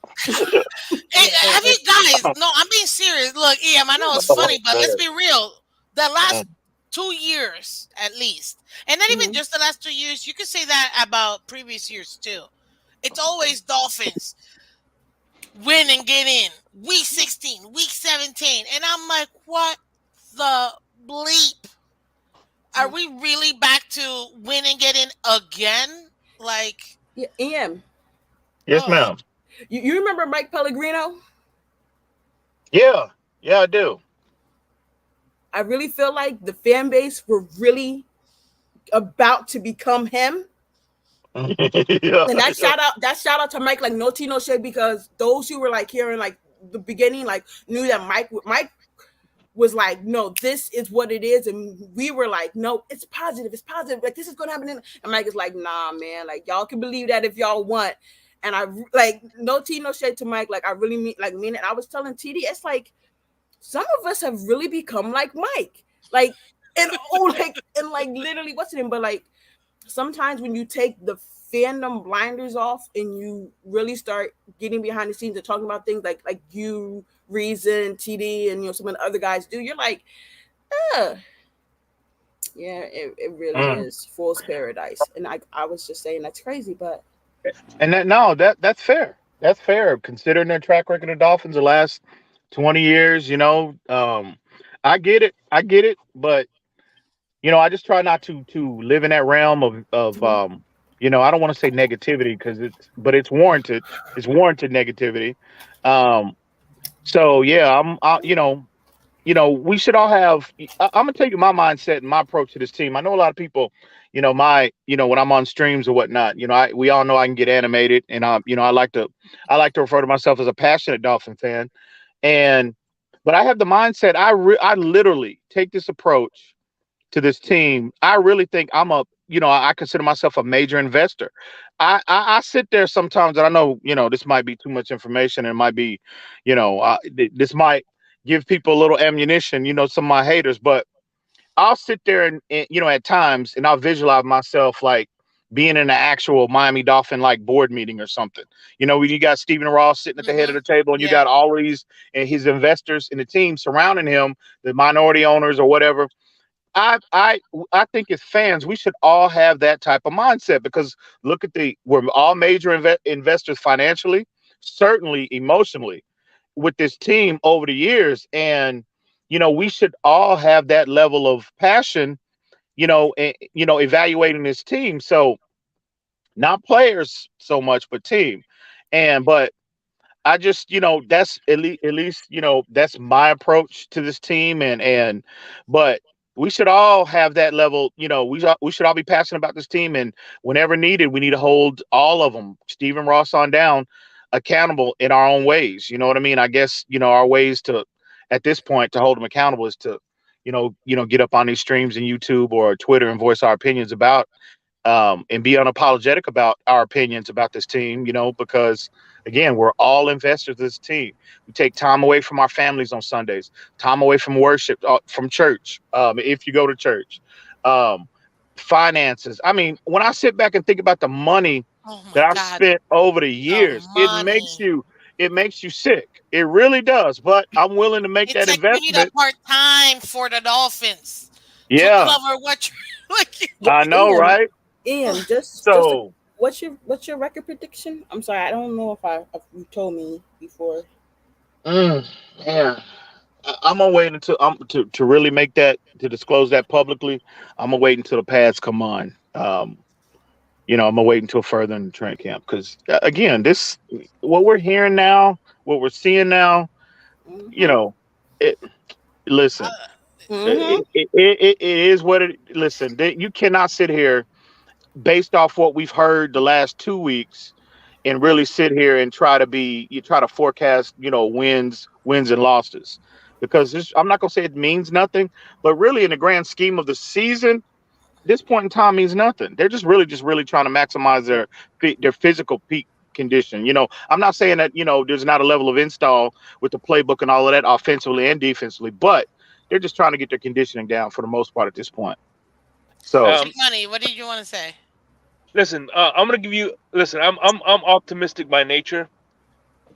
have you guys? No, I'm being serious. Look, Em, I know it's funny, Oh but let's man. be real. The last 2 years, at least, and not even Mhm. just the last 2 years. You could say that about previous years too. It's always Dolphins win and get in. Week 16, week 17, and I'm like, what the bleep? Are we really back to win and get in again? Like, Yeah, Ian, Yes, oh, ma'am. you remember Mike Pellegrino? Yeah. Yeah, I do. I really feel like the fan base were really about to become him. Yeah. And Yeah. that shout out to Mike, like no tea, no shade, because those who were like hearing like the beginning, like knew that Mike was like, no, this is what it is, and we were like, no, it's positive, like this is gonna happen. And Mike is like, nah, man, like y'all can believe that if y'all want. And I like no tea, no shade to Mike, like I really mean it. I was telling TD, it's like some of us have really become like Mike, like and like literally what's it in, but like sometimes when you take the fandom blinders off and you really start getting behind the scenes and talking about things like you, Reason, TD, and some of the other guys do, you're like, uh, yeah, it really Mm. is fool's paradise. And I was just saying that's crazy, but And that no, that's fair. That's fair considering their track record of Dolphins the last 20 years. I get it. I get it. But I just try not to live in that realm of mhm. I don't want to say negativity because but it's warranted. It's warranted negativity. Um, so yeah, we should all have. I'm gonna tell you my mindset and my approach to this team. I know a lot of people, when I'm on streams or whatnot, we all know I can get animated, and I like to refer to myself as a passionate Dolphin fan, and but I have the mindset. I literally take this approach to this team. I really think I consider myself a major investor. I sit there sometimes, and I know, this might be too much information, and it might be, this might give people a little ammunition, some of my haters, but I'll sit there and at times, and I'll visualize myself like being in an actual Miami Dolphin like board meeting or something. When you got Stephen Ross sitting at the head of mm-hmm. the table, and you Yeah. got all these and his investors in the team surrounding him, the minority owners or whatever. I think as fans we should all have that type of mindset because look at we're all major investors financially, certainly emotionally with this team over the years, and we should all have that level of passion, evaluating this team. So not players so much, but team, but I just, that's at least, that's my approach to this team, but we should all have that level. We should all be passionate about this team, and whenever needed, we need to hold all of them, Stephen Ross on down, accountable in our own ways. You know what I mean? I guess our ways to, at this point, to hold them accountable is to, get up on these streams and YouTube or Twitter and voice our opinions about and be unapologetic about our opinions about this team, because again, we're all investors in this team. We take time away from our families on Sundays, time away from worship, from church, if you go to church, um, finances. I mean, when I sit back and think about the money Oh my that I've God. spent over the The years, money. it makes you sick. It really does. But I'm willing to make It's that like you need a investment. part time for the Dolphins to Yeah, cover what you're like. Well, I know, Ian, right? Ian, just So what's your record prediction? I'm sorry, I don't know if you told me before. Mm, yeah. I'm gonna wait until to really make that to disclose that publicly. I'm gonna wait until the pads come on. I'm gonna wait until further in the training camp because again, this what we're hearing now, what we're seeing now, you Hmm. know, it. Listen, Uh, Mm-hmm. it is what it. Listen, you cannot sit here based off what we've heard the last 2 weeks and really sit here and try to forecast, wins and losses, because I'm not gonna say it means nothing, but really in the grand scheme of the season, this point in time means nothing. They're just really trying to maximize their physical peak condition. I'm not saying that there's not a level of install with the playbook and all of that offensively and defensively, but they're just trying to get their conditioning down for the most part at this point. So Shake Money, what did you want to say? Listen, I'm gonna give you. Listen, I'm optimistic by nature,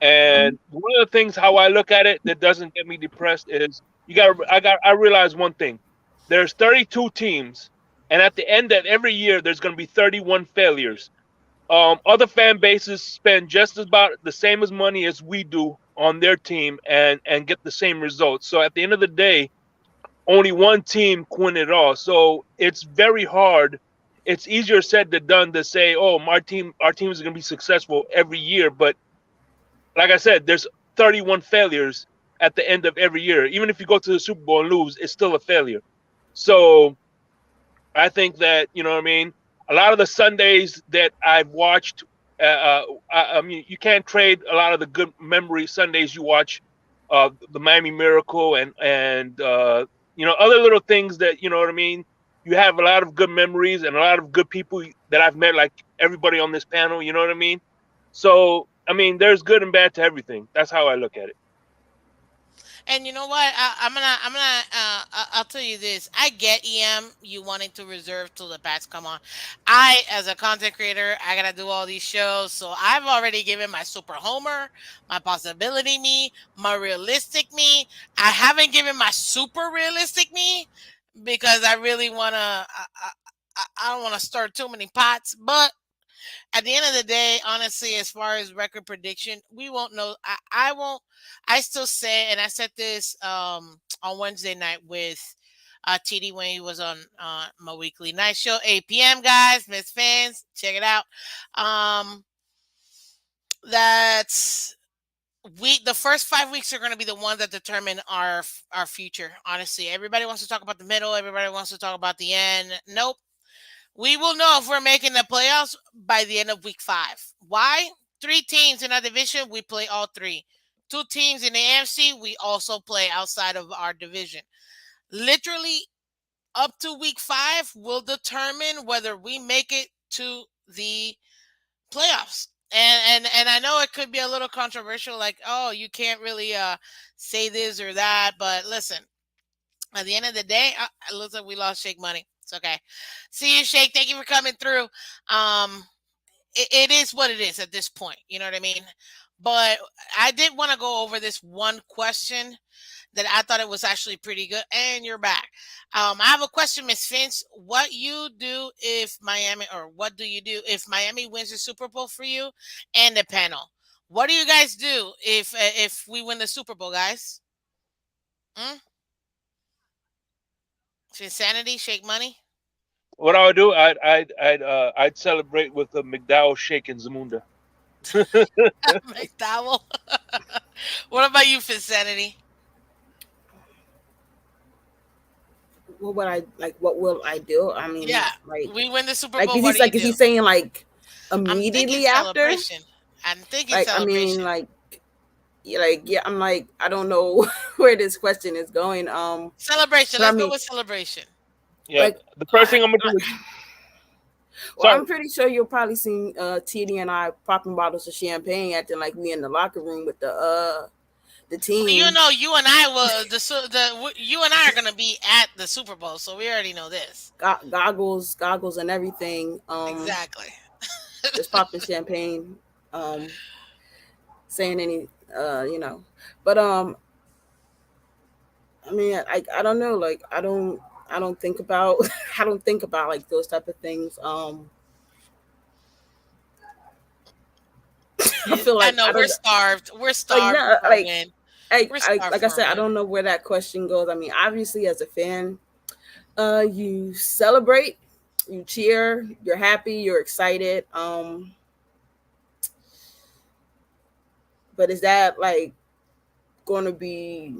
Mm-hmm. and one of the things how I look at it that doesn't get me depressed is I realize one thing. There's 32 teams, and at the end of every year, there's gonna be 31 failures. Other fan bases spend just about the same as money as we do on their team and get the same results. So at the end of the day, only one team can win it all. So it's very hard. It's easier said than done to say, "Oh, our team is going to be successful every year." But like I said, there's 31 failures at the end of every year. Even if you go to the Super Bowl and lose, it's still a failure. So I think that what I mean. A lot of the Sundays that I've watched, I mean, you can't trade a lot of the good memory Sundays you watch, the Miami Miracle and other little things that what I mean. You have a lot of good memories and a lot of good people that I've met, like everybody on this panel. You know what I mean? So I mean, there's good and bad to everything. That's how I look at it. And you know what? I'll tell you this. I get you wanting to reserve till the bats come on. As a content creator, I gotta do all these shows, so I've already given my super homer, my possibility me, my realistic me. I haven't given my super realistic me because I really wanna. I don't want to stir too many pots, but at the end of the day, honestly, as far as record prediction, we won't know. I won't. I still say, and I said this on Wednesday night with TD when he was on my weekly night show, 8 p.m. Guys, Miss Fans, check it out. Um, that's the first 5 weeks are going to be the ones that determine our future. Honestly, everybody wants to talk about the middle. Everybody wants to talk about the end. Nope. We will know if we're making the playoffs by the end of week 5. Why? 3 teams in our division, we play all 3. 2 teams in the AFC, we also play outside of our division. Literally, up to week 5 will determine whether we make it to the playoffs. And I know it could be a little controversial, like, oh, you can't really say this or that, but listen, at the end of the day, it looks like we lost Shake Money. It's okay. See you, Shake. Thank you for coming through. It is what it is at this point. You know what I mean? But I did want to go over this one question that I thought it was actually pretty good. And you're back. I have a question, Miss Finch. What do you do if Miami wins the Super Bowl for you and the panel? What do you guys do if we win the Super Bowl, guys? Mm? Insanity, Shake Money. What I would do, I'd celebrate with the McDowell shake and Zamunda. McDowell. What about you, Insanity? What would I like? What will I do? I Yeah, mean, we win the Super like Bowl. is What he do you like is he do? saying like I'm thinking immediately after? celebration. I'm thinking Like I mean, celebration. yeah, I'm like I don't know where this question is going. Celebration. But I Let's go mean, with celebration. Yeah, like the first thing I'm gonna do is I, well, sorry. I'm pretty sure you'll probably see TD and I popping bottles of champagne, acting like we in the locker room with the Well, you team. know, you and I will you and I are gonna be at the Super Bowl, so we already know this. Goggles, and everything. Exactly. Just popping champagne. Um, saying any, you know, but I mean, I don't know. Like, I don't think about, I don't think about like those type of things. I feel I like know I we're don't starved. We're like starved no for a win. We're starved like I for a said, I win. don't know where that question goes. I mean, obviously, as a fan, you celebrate, you cheer, you're happy, you're excited. But is that like going to be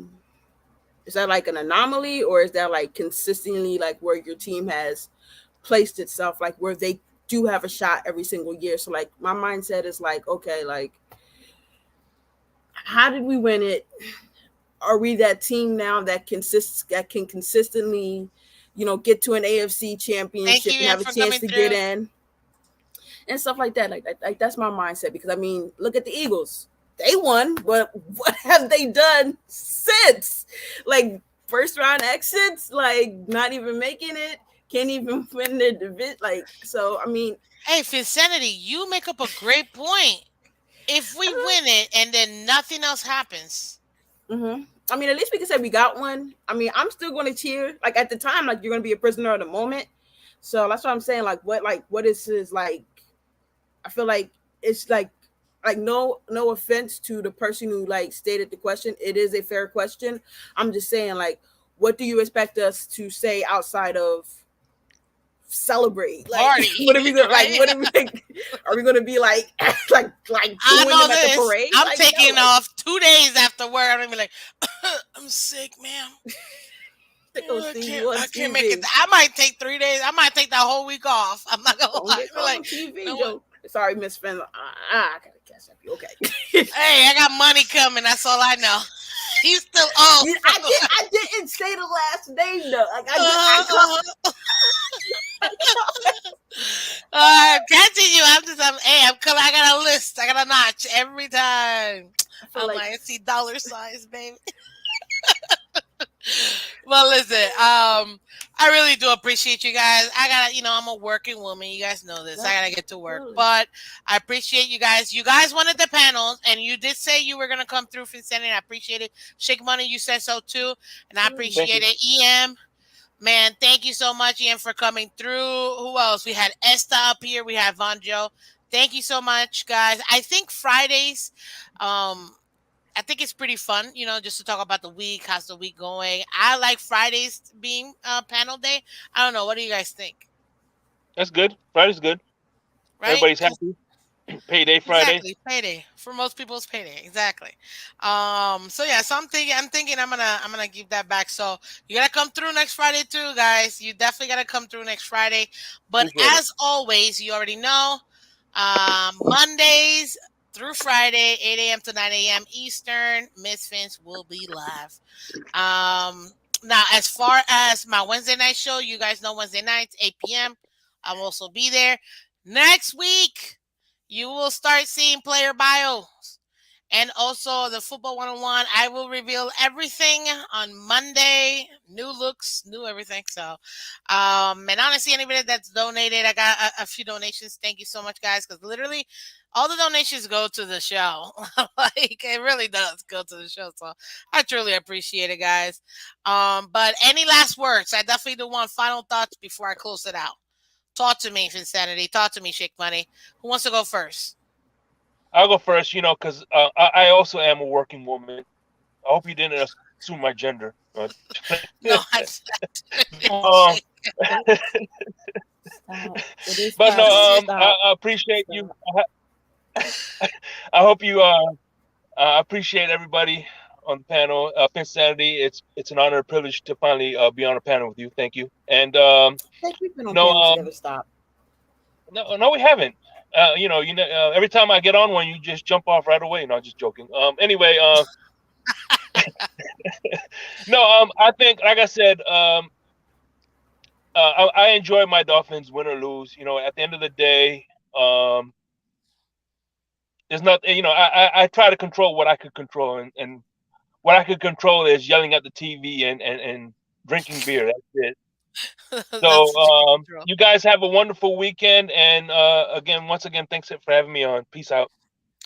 Is that like an anomaly, or is that like consistently like where your team has placed itself, like where they do have a shot every single year? So like my mindset is like, okay, like how did we win it? Are we that team now that can consistently, get to an AFC Thank championship you, and Ian, have a for chance coming to get through. in and stuff like that? Like that's my mindset, because I mean, look at the Eagles. They won, but what have they done since? Like first round exits, like not even making it, can't even win their division. Like so, I mean, Hey, Finsanity, you make up a great point. If we win it and then nothing else happens, I mean, at least we can say we got one. I mean, I'm still going to cheer. Like at the time, like you're going to be a prisoner of the moment. So that's what I'm saying. What is his like? I feel like it's like no offense to the person who like stated the question. It is a fair question. I'm just saying, like, what do you expect us to say outside of celebrate? Like, party, what are we gonna like? right? What are we like? Are we gonna be like like I booing know them at the this. parade? I'm Like, no, taking like off 2 days after work. I'm gonna be like, I'm sick, ma'am. they gonna I see can't. you on I can't make it. TV. I might take 3 days. I might take that whole week off. I'm not gonna Don't lie. get Be caught like, on you TV, know what? Joe. Sorry, Miss Finn. I gotta catch up. You okay? Hey, I got money coming. That's all I know. You still owe from the last. I didn't say the last name though. Like I call. Uh-huh. I call. Catching you. Hey, I'm coming. I got a list. I got a notch every time. I feel I'm like like, I see dollar signs, baby. Well, listen, I really do appreciate you guys. I gotta, I'm a working woman. You guys know this. I that gotta get to work, really. but I appreciate you guys. You guys wanted the panels, and you did say you were gonna come through for Senate. I appreciate it. Shake Money, you said so too, and I Really. Thank appreciate you. it. EM, man, thank you so much, Ian, for coming through. Who else? We had Esta up here. We had Von Joe. Thank you so much, guys. I think Fridays, um, I think it's pretty fun, just to talk about the week. How's the week going? I like Fridays being panel day. I don't know. What do you guys think? That's good. Friday's good. Right? Everybody's happy. Payday Friday. Exactly, payday for most people. It's payday. Exactly. So yeah, so I'm thinking I'm gonna give that back. So you gotta come through next Friday too, guys. You definitely gotta come through next Friday. But Appreciate it. as always, you already know, Mondays through Friday, 8 a.m. to 9 a.m. Eastern, Miss Vince will be live. Now as far as my Wednesday night show, you guys know Wednesday nights, 8 p.m. I'll also be there. Next week, you will start seeing player bios and also the football 101. I will reveal everything on Monday. New looks, new everything. So, and honestly, anybody that's donated, I got a few donations. Thank you so much, guys, because literally all the donations go to the show. Like it really does go to the show. So I truly appreciate it, guys. But any last words? I definitely do want final thoughts before I close it out. Talk to me, Insanity. Talk to me, Shake Money. Who wants to go first? I'll go first, because I also am a working woman. I hope you didn't assume my gender. No, I um, Stop. It is but no, Friday. I, Stop. I appreciate you. Stop. I hope you appreciate everybody on the panel. Insanity, it's an honor and privilege to finally be on a panel with you. Thank you. And I think we've been on no, panels together. Stop. no, we haven't. Every time I get on one, you just jump off right away. No, just joking. Anyway, no, I think, like I said, I enjoy my Dolphins win or lose. At the end of the day, um, there's not. I try to control what I could control, and what I could control is yelling at the TV and drinking beer. That's it. That's So, what you can control. you guys have a wonderful weekend, and once again, thanks for having me on. Peace out.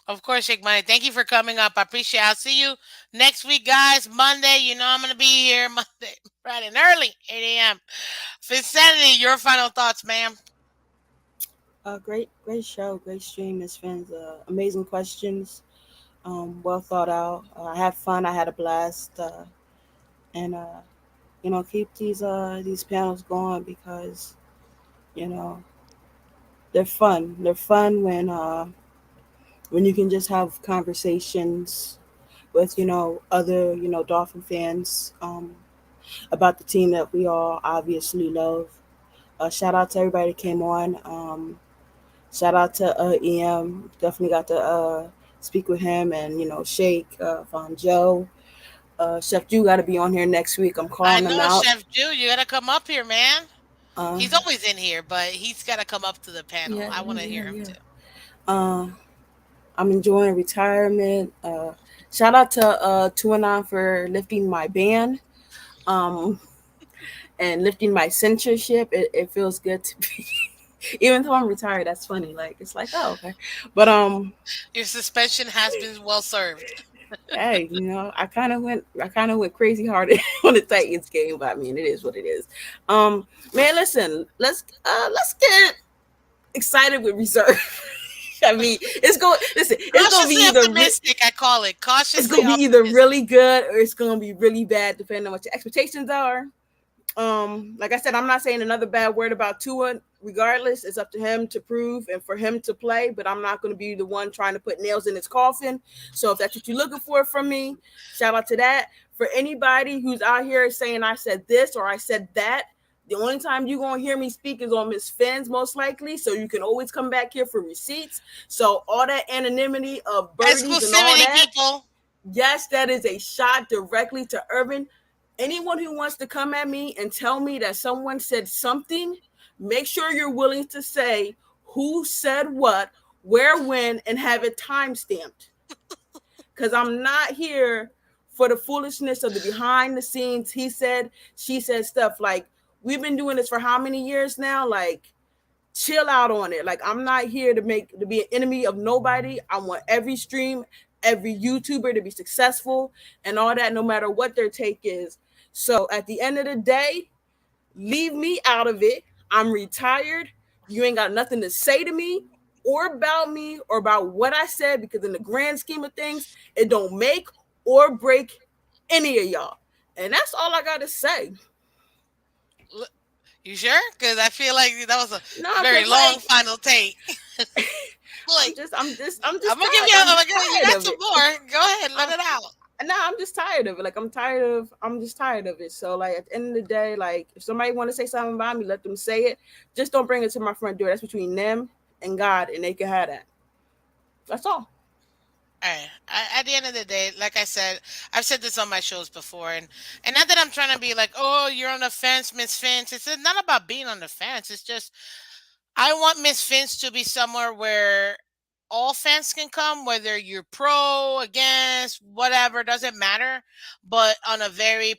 Of course, Shake Money. Thank you for coming up. I appreciate it. I'll see you next week, guys. Monday. You know I'm going to be here Monday, bright and early, 8 a.m. Insanity, your final thoughts, ma'am. Great show, great stream, Miss Fans. Amazing questions, well thought out. I had fun. I had a blast, and keep these panels going because you know they're fun. They're fun when you can just have conversations with other Dolphin fans about the team that we all obviously love. Shout out to everybody that came on. Shout out to EM. Definitely got to speak with him and Shake, Von Joe. Chef Jew got to be on here next week. I'm I calling him know, out. Chef Jew, you gotta come up here, man. Uh, He's always in here, but he's gotta come up to the panel. yeah, I want to yeah, hear him yeah. too. Uh, I'm enjoying retirement. Shout out to 219 for lifting my ban. Um, and lifting my censorship. It feels good to be, even though I'm retired. That's funny. Like it's like, oh, okay, but Your suspension has been well served. hey, I kind of went crazy hard on the Titans game, but I mean, it is what it is. Man, listen, let's get excited with reserve. I mean, it's going. Listen, it's gonna be Cautiously either optimistic, I call it. it's Cautiously gonna be either optimistic. really good or it's gonna be really bad, depending on what your expectations are. Like I said, I'm not saying another bad word about Tua. Regardless, it's up to him to prove and for him to play. But I'm not going to be the one trying to put nails in his coffin. So if that's what you're looking for from me, shout out to that. For anybody who's out here saying I said this or I said that, the only time you're going to hear me speak is on Miss Phins, most likely. So you can always come back here for receipts. So all that anonymity of birdies and all Exclusivity, that, people. yes, that is a shot directly to Urban. Anyone who wants to come at me and tell me that someone said something, make sure you're willing to say who said what, where, when, and have it time stamped. Because I'm not here for the foolishness of the behind the scenes, he said, she said stuff. Like, we've been doing this for how many years now? Like, chill out on it. Like, I'm not here to be an enemy of nobody. I want every stream, every YouTuber to be successful and all that, no matter what their take is. So at the end of the day, leave me out of it. I'm retired. You ain't got nothing to say to me or about me or about what I said, because in the grand scheme of things, it don't make or break any of y'all. And that's all I got to say. You sure? Because I feel like that was a No, very cause long like final take. Like, I'm just I'm gonna give tired. you. I'm I'm just gonna, you tired got of some it. more. Go ahead, let I'm it out. No, I'm just tired of it. Like I'm just tired of it. So like at the end of the day, like if somebody want to say something about me, let them say it. Just don't bring it to my front door. That's between them and God, and they can have that. That's all. Alright. At the end of the day, like I said, I've said this on my shows before, and not that I'm trying to be like, oh, you're on the fence, Miss Fence. It's not about being on the fence. It's just I want Miss Fence to be somewhere where all fans can come, whether you're pro, against, whatever, doesn't matter, but on a very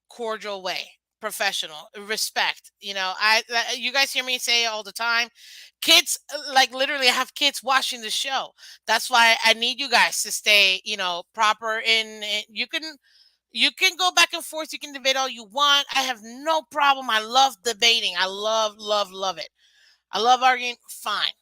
cordial way, professional, respect. You guys hear me say all the time, kids, like literally I have kids watching the show. That's why I need you guys to stay, proper you can go back and forth, you can debate all you want. I have no problem. I love debating. I love it. I love arguing, fine.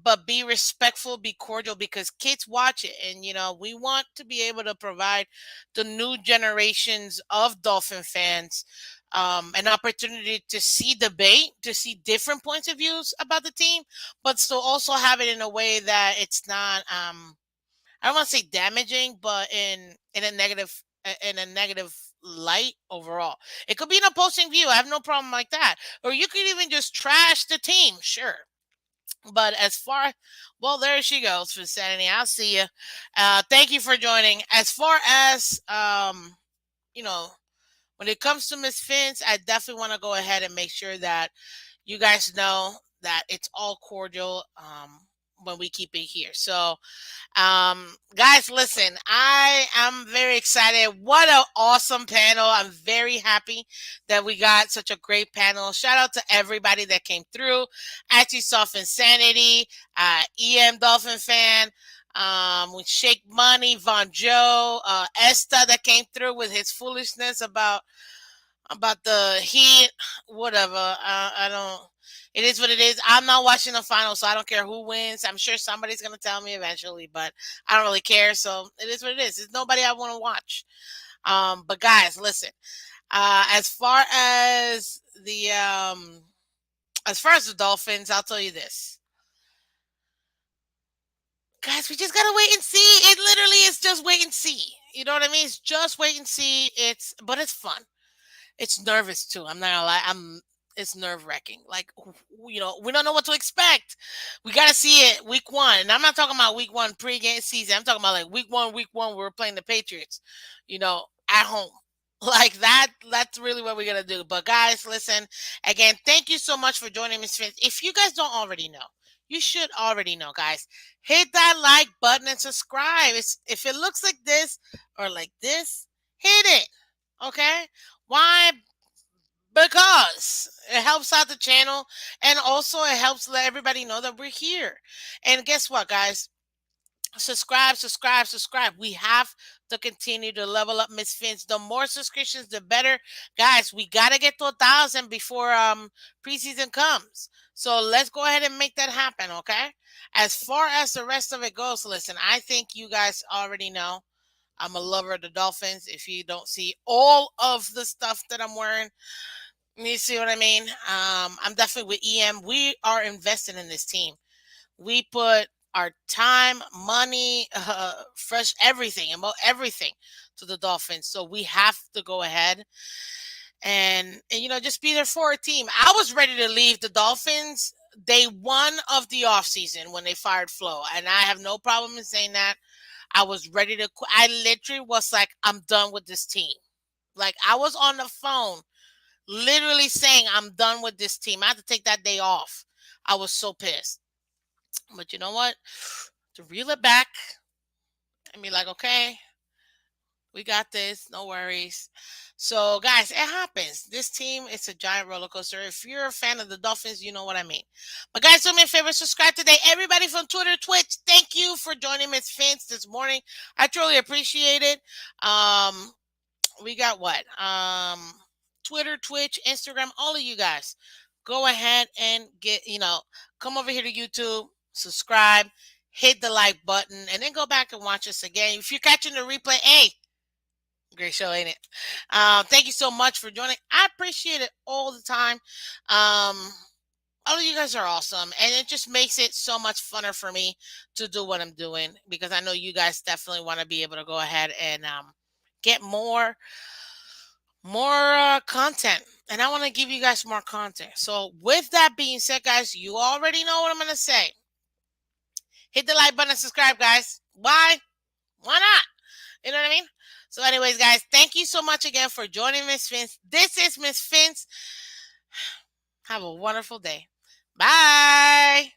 But be respectful, be cordial, because kids watch it. And, we want to be able to provide the new generations of Dolphin fans an opportunity to see debate, to see different points of views about the team, but still also have it in a way that it's not, I don't want to say damaging, but in a negative light overall. It could be an opposing view. I have no problem like that. Or you could even just trash the team, sure. But as far, well, there she goes for Saturday. I'll see you. Thank you for joining. As far as you know, when it comes to Miss Fins, I definitely want to go ahead and make sure that you guys know that it's all cordial when we keep it here. So guys, listen, I am very excited. What an awesome panel. I'm very happy that we got such a great panel. Shout out to everybody that came through. Actually saw Insanity, EM Dolphin fan, with Shake Money, Von Joe, Esta that came through with his foolishness about the Heat, whatever. I don't. It is what it is. I'm not watching the final, so I don't care who wins. I'm sure somebody's gonna tell me eventually, but I don't really care. So it is what it is. It's nobody I want to watch. But guys, listen. As far as the Dolphins, I'll tell you this, guys. guys, we just gotta wait and see. It literally is just wait and see. You know what I mean? It's just wait and see. But it's fun. It's nervous too. I'm not gonna lie. It's nerve wracking. Like we don't know what to expect. We gotta see it week one, and I'm not talking about week one pre-game season. I'm talking about like week one. Week one, we're playing the Patriots. At home. Like that. That's really what we're gonna do. But guys, listen again. Thank you so much for joining Miss Finn. If you guys don't already know, you should already know, guys. Hit that like button and subscribe. If it looks like this or like this, hit it. Okay? Why? Because it helps out the channel and also it helps let everybody know that we're here. And guess what, guys? Subscribe, subscribe, subscribe. We have to continue to level up Miss Fins. The more subscriptions, the better. Guys, we gotta get to 1,000 before preseason comes. So let's go ahead and make that happen, okay? As far as the rest of it goes, listen, I think you guys already know I'm a lover of the Dolphins. If you don't see all of the stuff that I'm wearing, you see what I mean? I'm definitely with EM. We are investing in this team. We put our time, money, fresh everything, everything to the Dolphins. So we have to go ahead and just be there for a team. I was ready to leave the Dolphins day one of the offseason when they fired Flo, and I have no problem in saying that. I was ready to quit. I literally was like, I'm done with this team. Like I was on the phone literally saying I'm done with this team. I had to take that day off. I was so pissed. But you know what? To reel it back and be like, okay, we got this. No worries. So, guys, it happens. This team is a giant roller coaster. If you're a fan of the Dolphins, you know what I mean. But, guys, do me a favor, subscribe today. Everybody from Twitter, Twitch, thank you for joining Miss Fins this morning. I truly appreciate it. We got what? Twitter, Twitch, Instagram, all of you guys. Go ahead and come over here to YouTube, subscribe, hit the like button, and then go back and watch us again. If you're catching the replay, hey, great show, ain't it? Thank you so much for joining. I appreciate it all the time. All of you guys are awesome, and it just makes it so much funner for me to do what I'm doing because I know you guys definitely want to be able to go ahead and get more content, and I want to give you guys more content. So with that being said, guys, you already know what I'm going to say. Hit the like button and subscribe, guys. Why not? You know what I mean? So anyways, guys, thank you so much again for joining Miss Fins. This is Miss Fins. Have a wonderful day. Bye.